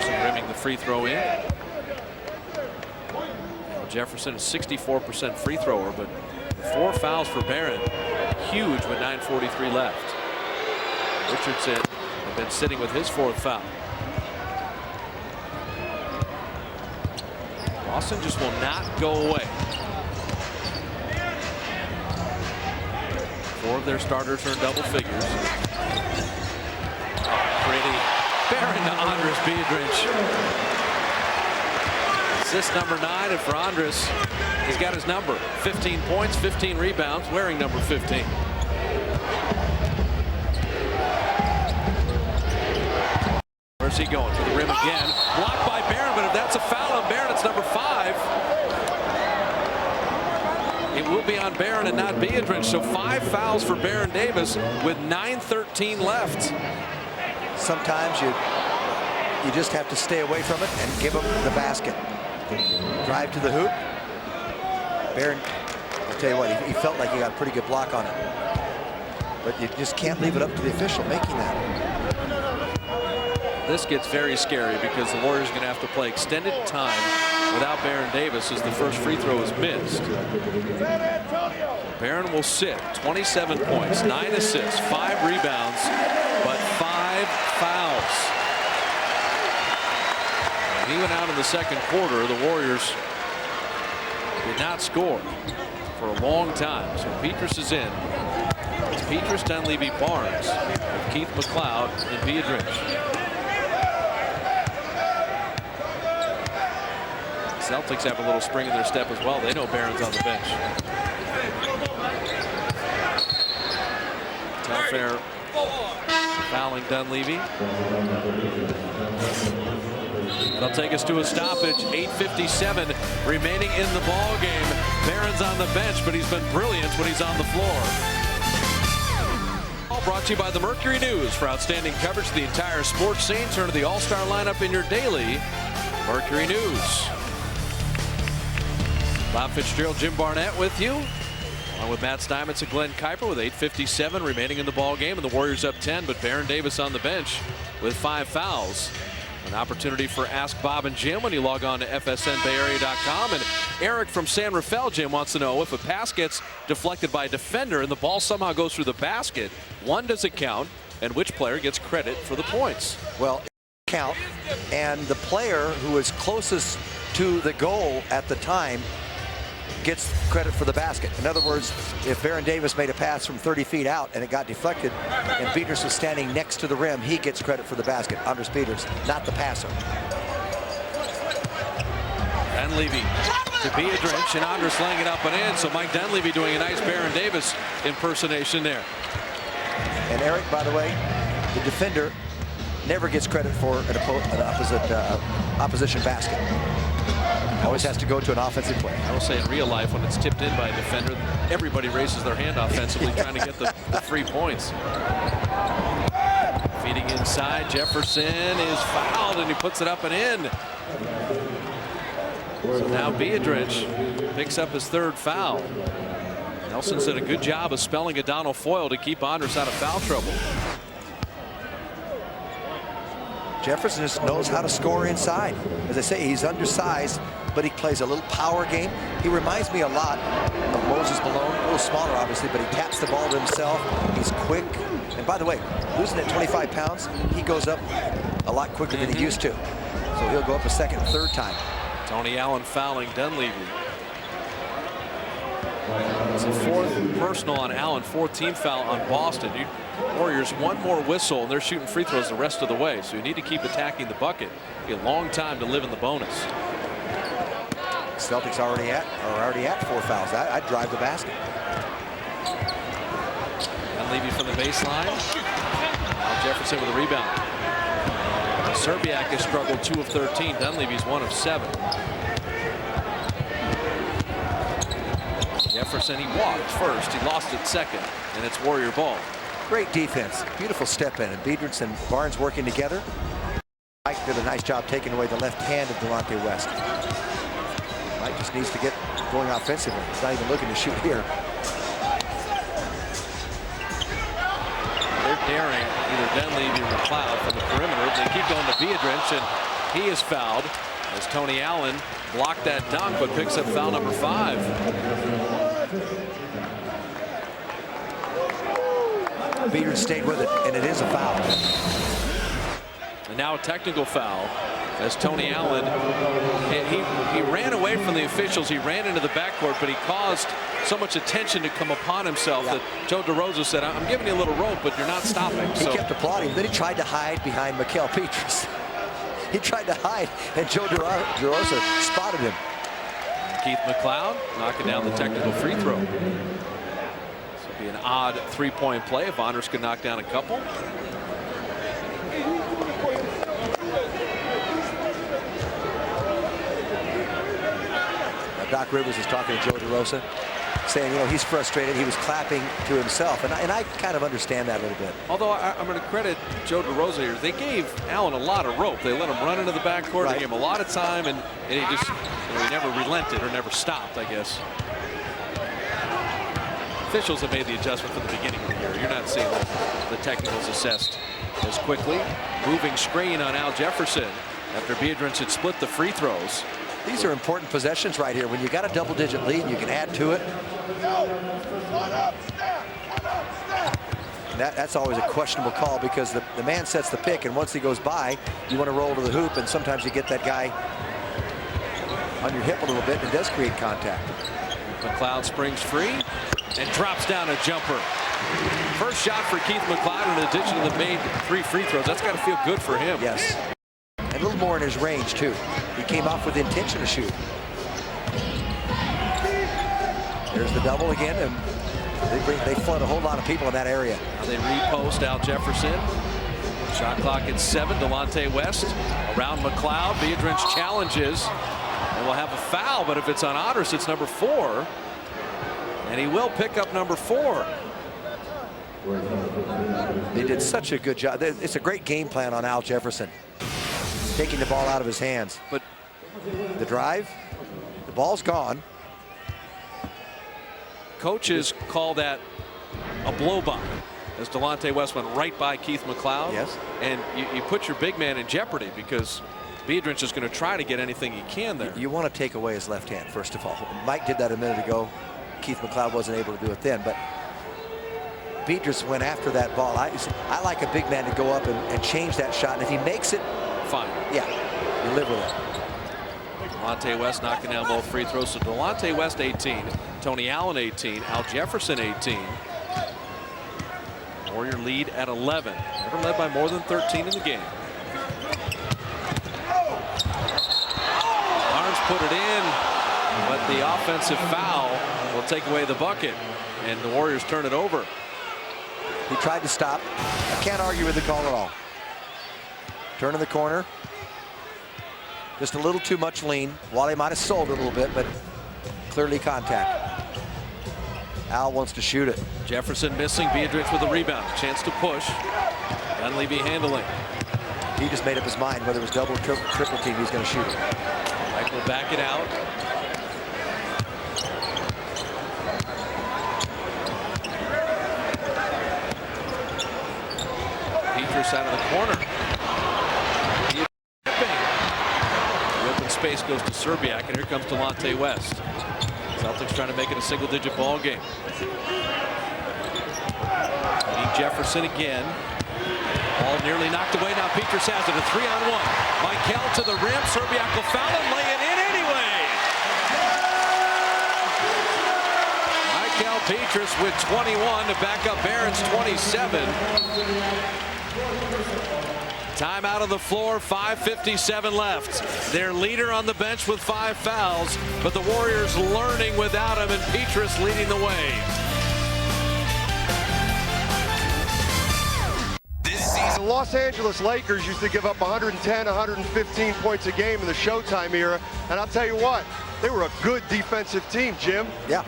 Jefferson rimming the free throw in. Well, Jefferson is 64% free thrower, but 4 fouls for Barron. Huge with 9:43 left. Richardson had been sitting with his 4th foul. Boston just will not go away. 4 of their starters are in double figures. Pretty. Barron to Andres Biedrins. Assist number 9, and for Andres, he's got his number. 15 points, 15 rebounds, wearing number 15. Where's he going? To the rim again. Blocked by Barron, but if that's a foul on Barron, it's That's number 5. It will be on Barron and not Biedrins. So 5 fouls for Baron Davis with 9:13 left. Sometimes you just have to stay away from it and give him the basket. Drive to the hoop. Barron, I'll tell you what, he felt like he got a pretty good block on it. But you just can't leave it up to the official making that. This gets very scary because the Warriors are going to have to play extended time without Baron Davis as the first free throw is missed. Barron will sit. 27 points, 9 assists, 5 rebounds, but 5 fouls. And even out in the second quarter, the Warriors did not score for a long time. So Pietrus is in. It's Pietrus, Dunleavy, Barnes, with Keith McLeod and Biedrins. Celtics have a little spring in their step as well. They know Barron's on the bench. Telfair fouling Dunleavy. That'll take us to a stoppage. 8:57 remaining in the ball game. Barron's on the bench, but he's been brilliant when he's on the floor. All brought to you by the Mercury News. For outstanding coverage of the entire sports scene, turn to the all-star lineup in your daily Mercury News. Bob Fitzgerald, Jim Barnett with you, along with Matt Steinmetz and Glenn Kuiper with 8:57 remaining in the ball game, and the Warriors up 10, but Baron Davis on the bench with 5 fouls. An opportunity for Ask Bob and Jim when you log on to fsnbayarea.com. And Eric from San Rafael, Jim, wants to know if a pass gets deflected by a defender and the ball somehow goes through the basket, one, does it count, and which player gets credit for the points? Well, it count, and the player who is closest to the goal at the time gets credit for the basket. In other words, if Baron Davis made a pass from 30 feet out and it got deflected and Pietrus was standing next to the rim, he gets credit for the basket. Anders Pietrus, not the passer. Dunleavy to Biedrins, and Anders laying it up and in. So Mike Dunleavy doing a nice Baron Davis impersonation there. And Eric, by the way, the defender never gets credit for an opposition basket. Always has to go to an offensive play. I will say in real life, when it's tipped in by a defender, everybody raises their hand offensively trying to get the 3 points. Feeding inside, Jefferson is fouled and he puts it up and in. So now Biedrins picks up his 3rd foul. Nelson's did a good job of spelling a Donald Foyle to keep Anders out of foul trouble. Jefferson just knows how to score inside. As I say, he's undersized, but he plays a little power game. He reminds me a lot of Moses Malone, a little smaller obviously, but he taps the ball to himself. He's quick. And by the way, losing at 25 pounds, he goes up a lot quicker than he used to. So he'll go up a 2nd and 3rd time. Tony Allen fouling Dunleavy. It's a 4th personal on Allen, 4th team foul on Boston. Warriors one more whistle and they're shooting free throws the rest of the way. So you need to keep attacking the bucket. Be a long time to live in the bonus. Celtics are already at 4 fouls. I'd drive the basket. Dunleavy from the baseline. Now Jefferson with a rebound. Serbiak has struggled 2 of 13. Dunleavy's 1 of 7. Jefferson, he walked first. He lost it second. And it's Warrior ball. Great defense. Beautiful step in. And Biedrins and Barnes working together. Mike did a nice job taking away the left hand of Delonte West. Mike just needs to get going offensively. He's not even looking to shoot here. They're daring either Dunleavy or McLeod from the perimeter. They keep going to Biedrins, and he is fouled as Tony Allen blocked that dunk but picks up foul number 5. Biedrins stayed with it, and it is a foul. And now a technical foul as Tony Allen, he ran away from the officials. He ran into the backcourt, but he caused so much attention to come upon himself that Joe DeRosa said, I'm giving you a little rope, but you're not stopping. He kept applauding. Then he tried to hide behind Mikael Pietrus. He tried to hide, and Joe DeRosa spotted him. Keith McLeod knocking down the technical free throw. This will be an odd 3-point play if Anders could knock down a couple. Doc Rivers is talking to Joe DeRosa, saying, you know, he's frustrated. He was clapping to himself, and I kind of understand that a little bit. Although I'm going to credit Joe DeRosa here. They gave Allen a lot of rope. They let him run into the backcourt. Right. They gave him a lot of time, and he just, you know, he never relented or never stopped, I guess. Officials have made the adjustment from the beginning of the year. You're not seeing the technicals assessed as quickly. Moving screen on Al Jefferson after Biedrins had split the free throws. These are important possessions right here. When you got a double-digit lead, you can add to it. And that's always a questionable call because the man sets the pick, and once he goes by, you want to roll to the hoop, and sometimes you get that guy on your hip a little bit, and it does create contact. McLeod springs free and drops down a jumper. First shot for Keith McLeod in addition to the made 3 free throws. That's got to feel good for him. Yes. And a little more in his range, too. He came off with the intention to shoot. There's the double again, and they flood a whole lot of people in that area. Now they repost Al Jefferson. Shot clock at 7. Delonte West around McLeod. Biedrins challenges. And we'll have a foul, but if it's on Otters, it's number 4. And he will pick up number 4. They did such a good job. It's a great game plan on Al Jefferson, taking the ball out of his hands. But the drive, the ball's gone. Coaches call that a blow by, as Delonte West went right by Keith McLeod. Yes. And you put your big man in jeopardy because Biedrins is going to try to get anything he can there. You want to take away his left hand, first of all. Mike did that a minute ago. Keith McLeod wasn't able to do it then, but Pietrus went after that ball. I like a big man to go up and change that shot, and if he makes it, fine. Yeah, you live with it. Delonte West knocking down both free throws. So Delonte West 18, Tony Allen 18, Al Jefferson 18. Warrior lead at 11. Never led by more than 13 in the game. Barnes put it in, but the offensive foul will take away the bucket, and the Warriors turn it over. He tried to stop. I can't argue with the call at all. Turn in the corner. Just a little too much lean. Wally might have sold it a little bit, but clearly contact. Al wants to shoot it. Jefferson missing. Biedrins with a rebound. Chance to push. Dunleavy handling. He just made up his mind whether it was double or triple team, he's going to shoot it. Mike will back it out. Pietrus out of the corner. The open space goes to Serbiak, and here comes Delonte West. Celtics trying to make it a single-digit ball game. Jefferson again. Ball nearly knocked away. Now Pietrus has it. A 3-on-1. Michael to the rim. Serbiak will foul and lay it in anyway. Michael Pietrus with 21 to back up Biedrins 27. Time out of the floor, 5:57 left. Their leader on the bench with 5 fouls, but the Warriors learning without him, and Pietrus leading the way. The Los Angeles Lakers used to give up 110, 115 points a game in the Showtime era, and I'll tell you what, they were a good defensive team, Jim. Yeah,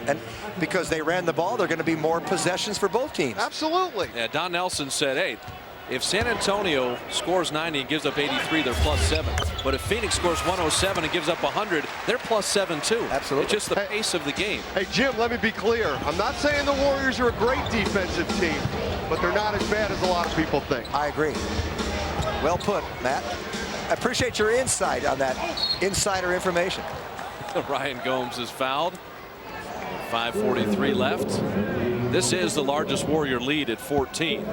and because they ran the ball, there are going to be more possessions for both teams. Absolutely. Yeah, Don Nelson said, hey, if San Antonio scores 90 and gives up 83, they're +7. But if Phoenix scores 107 and gives up 100, they're +7 too. Absolutely. It's just the pace of the game. Hey, Jim, let me be clear. I'm not saying the Warriors are a great defensive team, but they're not as bad as a lot of people think. I agree. Well put, Matt. I appreciate your insight on that insider information. Ryan Gomes is fouled. 5:43 left. This is the largest Warrior lead at 14.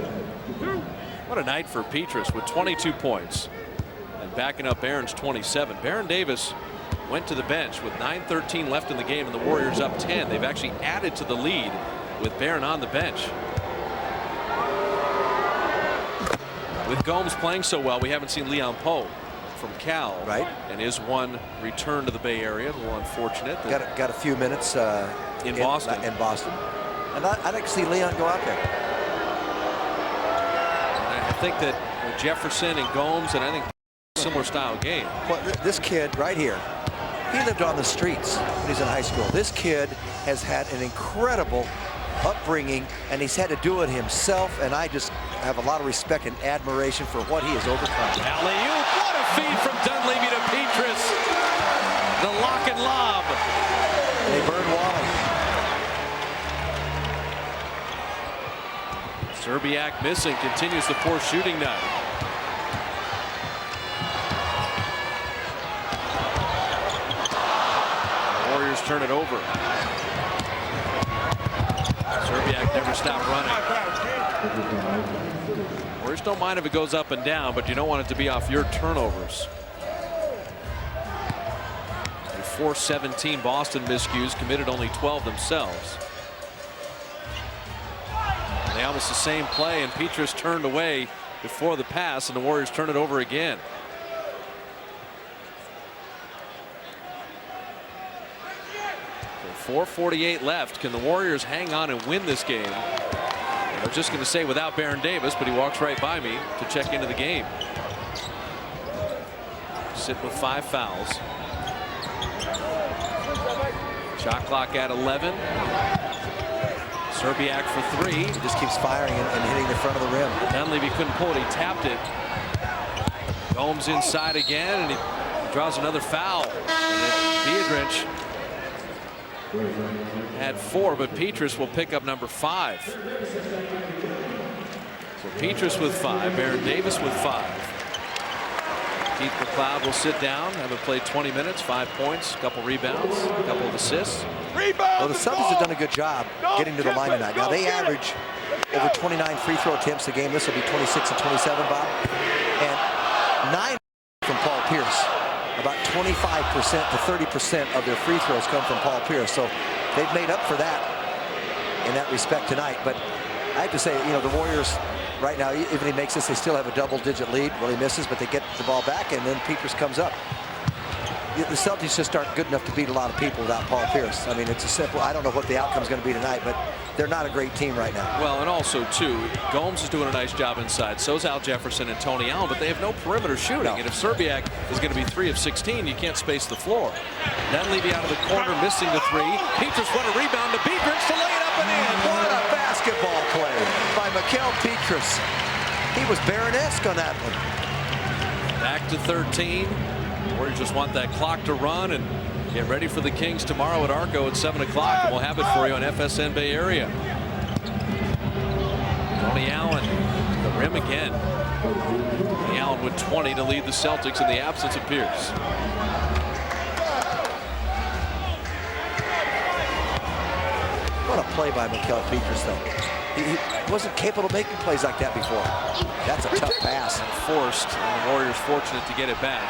What a night for Pietrus with 22 points and backing up Biedrins 27. Baron Davis went to the bench with 9:13 left in the game, and the Warriors up 10. They've actually added to the lead with Baron on the bench. With Gomes playing so well, we haven't seen Leon Poe from Cal. Right. And his one return to the Bay Area. A little unfortunate. Got a few minutes in Boston. And I'd like to see Leon go out there. I think that with Jefferson and Gomes, and I think similar style game. Well, this kid right here, He lived on the streets when he's in high school. This kid has had an incredible upbringing, and he's had to do it himself, and I just have a lot of respect and admiration for what he has overcome. Alley-oop, what a feed from Dunleavy to Pietrus. The lock and lob. And they burn Wally. Serbiak missing, continues the poor shooting night. The Warriors turn it over. Serbiak never stopped running. Warriors don't mind if it goes up and down, but you don't want it to be off your turnovers. 4-17 Boston miscues, committed only 12 themselves. And they almost the same play, and Pietrus turned away before the pass, and the Warriors turn it over again. So 4:48 left. Can the Warriors hang on and win this game? I was just going to say without Baron Davis, but he walks right by me to check into the game. Sit with 5 fouls. Shot clock at 11. Serbiak for 3. He just keeps firing and hitting the front of the rim. Dunleavy couldn't pull it. He tapped it. Gomes inside again, and he draws another foul. Biedrins had 4, but Pietrus will pick up number 5. So Pietrus with 5, Baron Davis with 5. Keith McLeod will sit down. Haven't played 20 minutes, 5 points, a couple rebounds, a couple of assists. Well, the Celtics have done a good job getting to the line tonight. Now they average over 29 free throw attempts a game. This will be 26 and 27, Bob. And 9 from Paul Pierce. About 25% to 30% of their free throws come from Paul Pierce. So they've made up for that in that respect tonight. But I have to say, you know, the Warriors right now, even if he makes this, they still have a double-digit lead. Well, he misses, but they get the ball back, and then Pietrus comes up. The Celtics just aren't good enough to beat a lot of people without Paul Pierce. I mean, it's a simple, I don't know what the outcome's going to be tonight, but they're not a great team right now. Well, and also, too, Gomes is doing a nice job inside. So's Al Jefferson and Tony Allen, but they have no perimeter shooting. No. And if Serbiak is going to be 3 of 16, you can't space the floor. Dunleavy out of the corner, missing the 3. Pietrus won a rebound to Biedrins to lay it up and in. What a basketball play by Mikel Pietrus. He was Baron-esque on that one. Back to 13. Warriors just want that clock to run and get ready for the Kings tomorrow at Arco at 7 o'clock. And we'll have it for you on FSN Bay Area. Tony Allen to the rim again. Tony Allen with 20 to lead the Celtics in the absence of Pierce. What a play by Mikel Pietrus, though. He wasn't capable of making plays like that before. That's a tough pass. Forced, and the Warriors fortunate to get it back.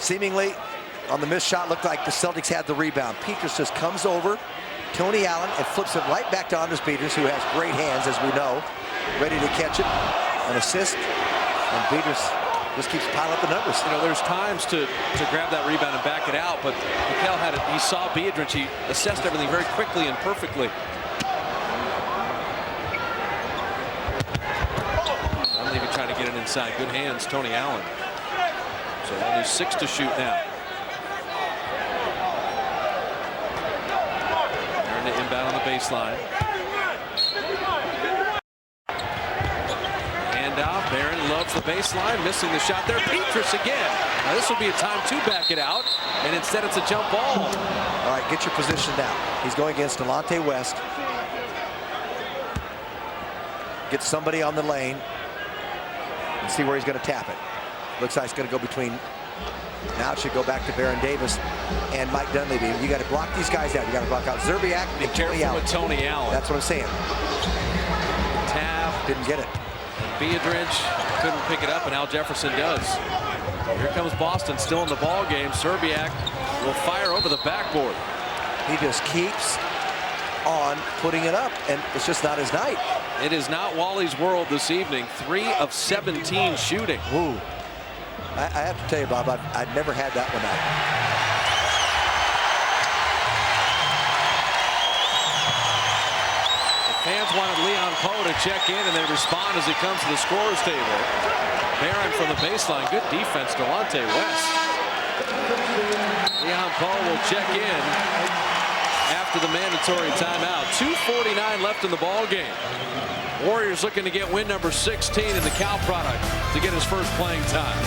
Seemingly, on the missed shot, looked like the Celtics had the rebound. Pietrus just comes over, Tony Allen, and flips it right back to Andres Biedrins, who has great hands, as we know, ready to catch it, an assist, and Biedrins just keeps piling up the numbers. You know, there's times to grab that rebound and back it out, but Mikel had it. He saw Biedrins. He assessed everything very quickly and perfectly. Dunleavy trying to get it inside. Good hands, Tony Allen. So only 6 to shoot now. Aaron to inbound on the baseline. Handoff. Barron loves the baseline, missing the shot there. Pietrus again. Now this will be a time to back it out, and instead it's a jump ball. All right, get your position down. He's going against Delonte West. Get somebody on the lane and see where he's going to tap it. Looks like it's going to go between. Now it should go back to Baron Davis and Mike Dunleavy. You got to block these guys out. You got to block out Serbiak and Tony Allen. With Tony Allen. That's what I'm saying. Tap. Didn't get it. Biedrins couldn't pick it up, and Al Jefferson does. Here comes Boston, still in the ball game. Serbiak will fire over the backboard. He just keeps on putting it up, and it's just not his night. It is not Wally's world this evening. 3 of 17 shooting. Ooh. I have to tell you, Bob, I've never had that one out. The fans wanted Leon Poe to check in, and they respond as he comes to the scorer's table. Barron from the baseline. Good defense, Delonte West. Leon Poe will check in after the mandatory timeout. 2:49 left in the ball game. Warriors looking to get win number 16 in the Cal product to get his first playing time.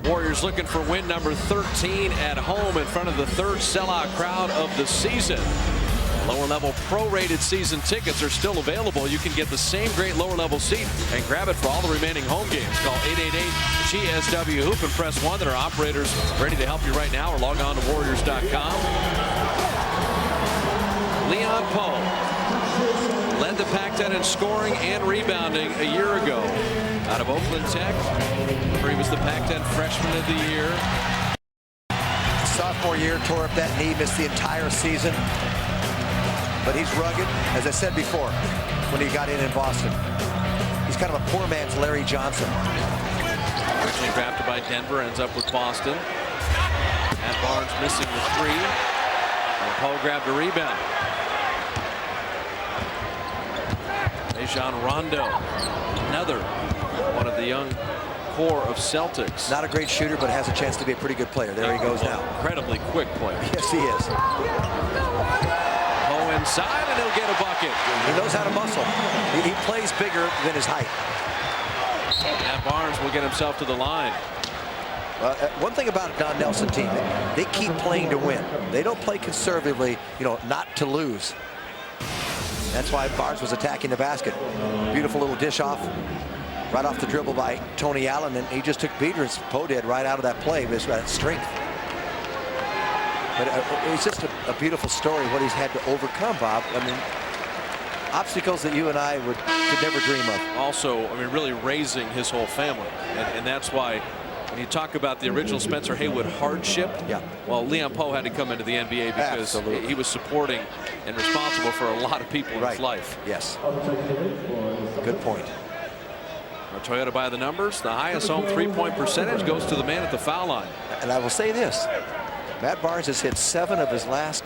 Warriors looking for win number 13 at home in front of the third sellout crowd of the season. Lower level prorated season tickets are still available. You can get the same great lower level seat and grab it for all the remaining home games. Call 888-GSW-HOOP and press 1. There are operators ready to help you right now, or log on to Warriors.com. Leon Poe led the Pac-10 in scoring and rebounding a year ago out of Oakland Tech, where he was the Pac-10 Freshman of the Year. Sophomore year, tore up that knee, missed the entire season. But he's rugged, as I said before, when he got in Boston. He's kind of a poor man's Larry Johnson. Originally drafted by Denver, ends up with Boston. Matt Barnes missing the three. And Poe grabbed a rebound. Rajon Rondo, another one of the young core of Celtics. Not a great shooter, but has a chance to be a pretty good player. There he goes now. Incredibly quick player. Yes, he is. Inside, and he'll get a bucket. He knows how to muscle. He plays bigger than his height. Matt Barnes will get himself to the line. One thing about a Don Nelson team, they keep playing to win. They don't play conservatively, not to lose. That's why Barnes was attacking the basket. Beautiful little dish off, right off the dribble by Tony Allen, and he just took Biedrins, Poe did, right out of that play with that strength. But it's just a beautiful story what he's had to overcome, Bob. I mean, obstacles that you and I could never dream of. Also, really raising his whole family, and that's why when you talk about the original Spencer Haywood hardship, well, Leon Poe had to come into the NBA because he was supporting and responsible for a lot of people in his life. Yes. Good point. Our Toyota by the numbers, the highest home three-point percentage goes to the man at the foul line. And I will say this. Matt Barnes has hit 7 of his last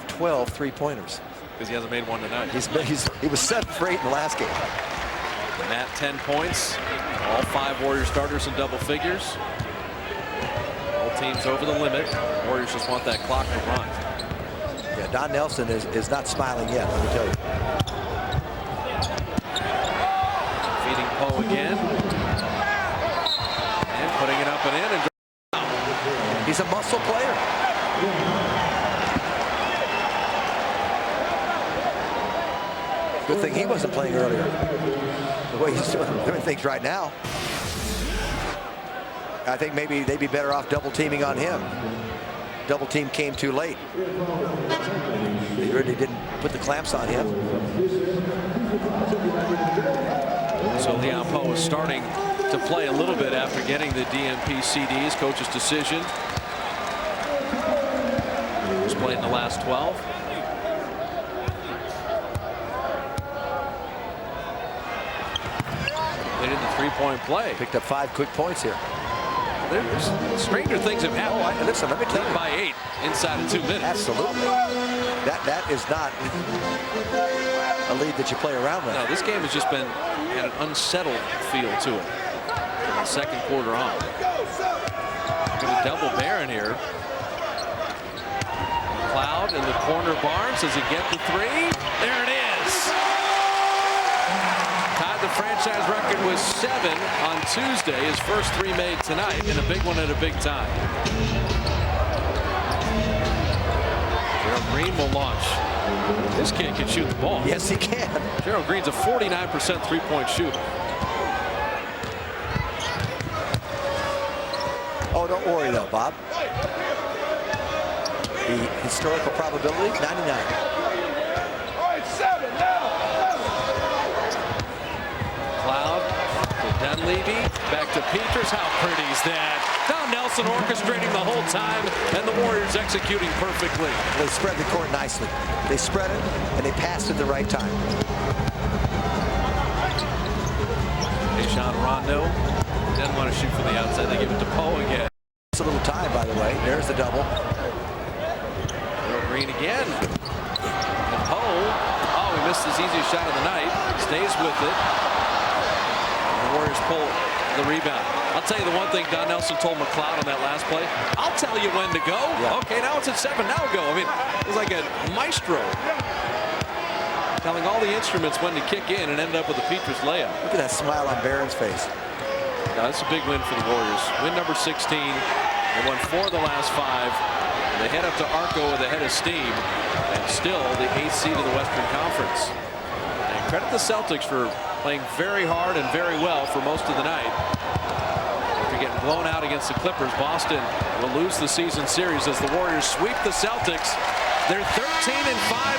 12 three-pointers. Because he hasn't made one tonight. He was 7 for 8 in the last game. Matt 10 points. All 5 Warriors starters in double figures. All teams over the limit. Warriors just want that clock to run. Yeah, Don Nelson is not smiling yet, let me tell you. Feeding Poe again. And putting it up and in. He's a muscle player. Good thing he wasn't playing earlier. The way he's doing things right now. I think maybe they'd be better off double teaming on him. Double team came too late. They really didn't put the clamps on him. So Leon Poe is starting to play a little bit after getting the DNP CDs. Coach's decision. He's played in the last 12. Played in the three-point play. Picked up 5 quick points here. There's stranger things have happened. Listen, let me tell you. By 8 inside of 2 minutes. Absolutely. That is not a lead that you play around with. No, this game has just had an unsettled feel to it from the second quarter on. Going to double Barron here. Cloud in the corner. Barnes, does he get the 3? There it is. Tied the franchise record with 7 on Tuesday. His first 3 made tonight, and a big one at a big time. Gerald Green will launch. This kid can shoot the ball. Yes, he can. Gerald Green's a 49% three-point shooter. Oh, don't worry though, Bob. The historical probability, 99. Cloud to Dunleavy, back to Pietrus. How pretty is that? Don Nelson orchestrating the whole time, and the Warriors executing perfectly. They spread the court nicely. They spread it, and they passed at the right time. Rajon Rondo doesn't want to shoot from the outside. They give it to Poe again. It's a little time, by the way. There's the double. Green again. And Poe, oh, he missed his easiest shot of the night. Stays with it. The Warriors pull the rebound. I'll tell you the one thing Don Nelson told McLeod on that last play. I'll tell you when to go. Yeah. Okay, now it's at 7. Now go. I mean, it was like a maestro. Telling all the instruments when to kick in and ended up with a Pietrus layup. Look at that smile on Barron's face. No, that's a big win for the Warriors. Win number 16. They won 4 of the last 5. They head up to Arco with a head of steam, and still the 8th seed of the Western Conference. And credit the Celtics for playing very hard and very well for most of the night. After getting blown out against the Clippers, Boston will lose the season series as the Warriors sweep the Celtics. They're 13-5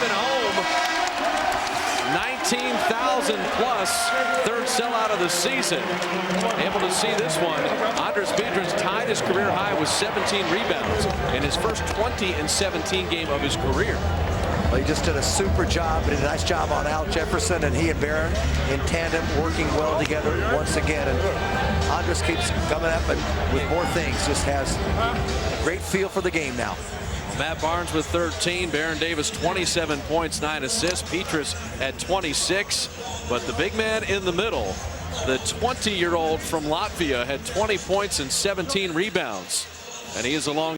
at home. 19,000 plus, third sellout of the season. Able to see this one. Biedrins tied his career high with 17 rebounds in his first 20-17 game of his career. Well, he just did a super job, did a nice job on Al Jefferson, and he and Barron in tandem working well together once again. And Andres keeps coming up and with more things, just has a great feel for the game now. Matt Barnes with 13, Baron Davis 27 points, 9 assists, Pietrus at 26. But the big man in the middle, the 20-year-old from Latvia, had 20 points and 17 rebounds. And he is along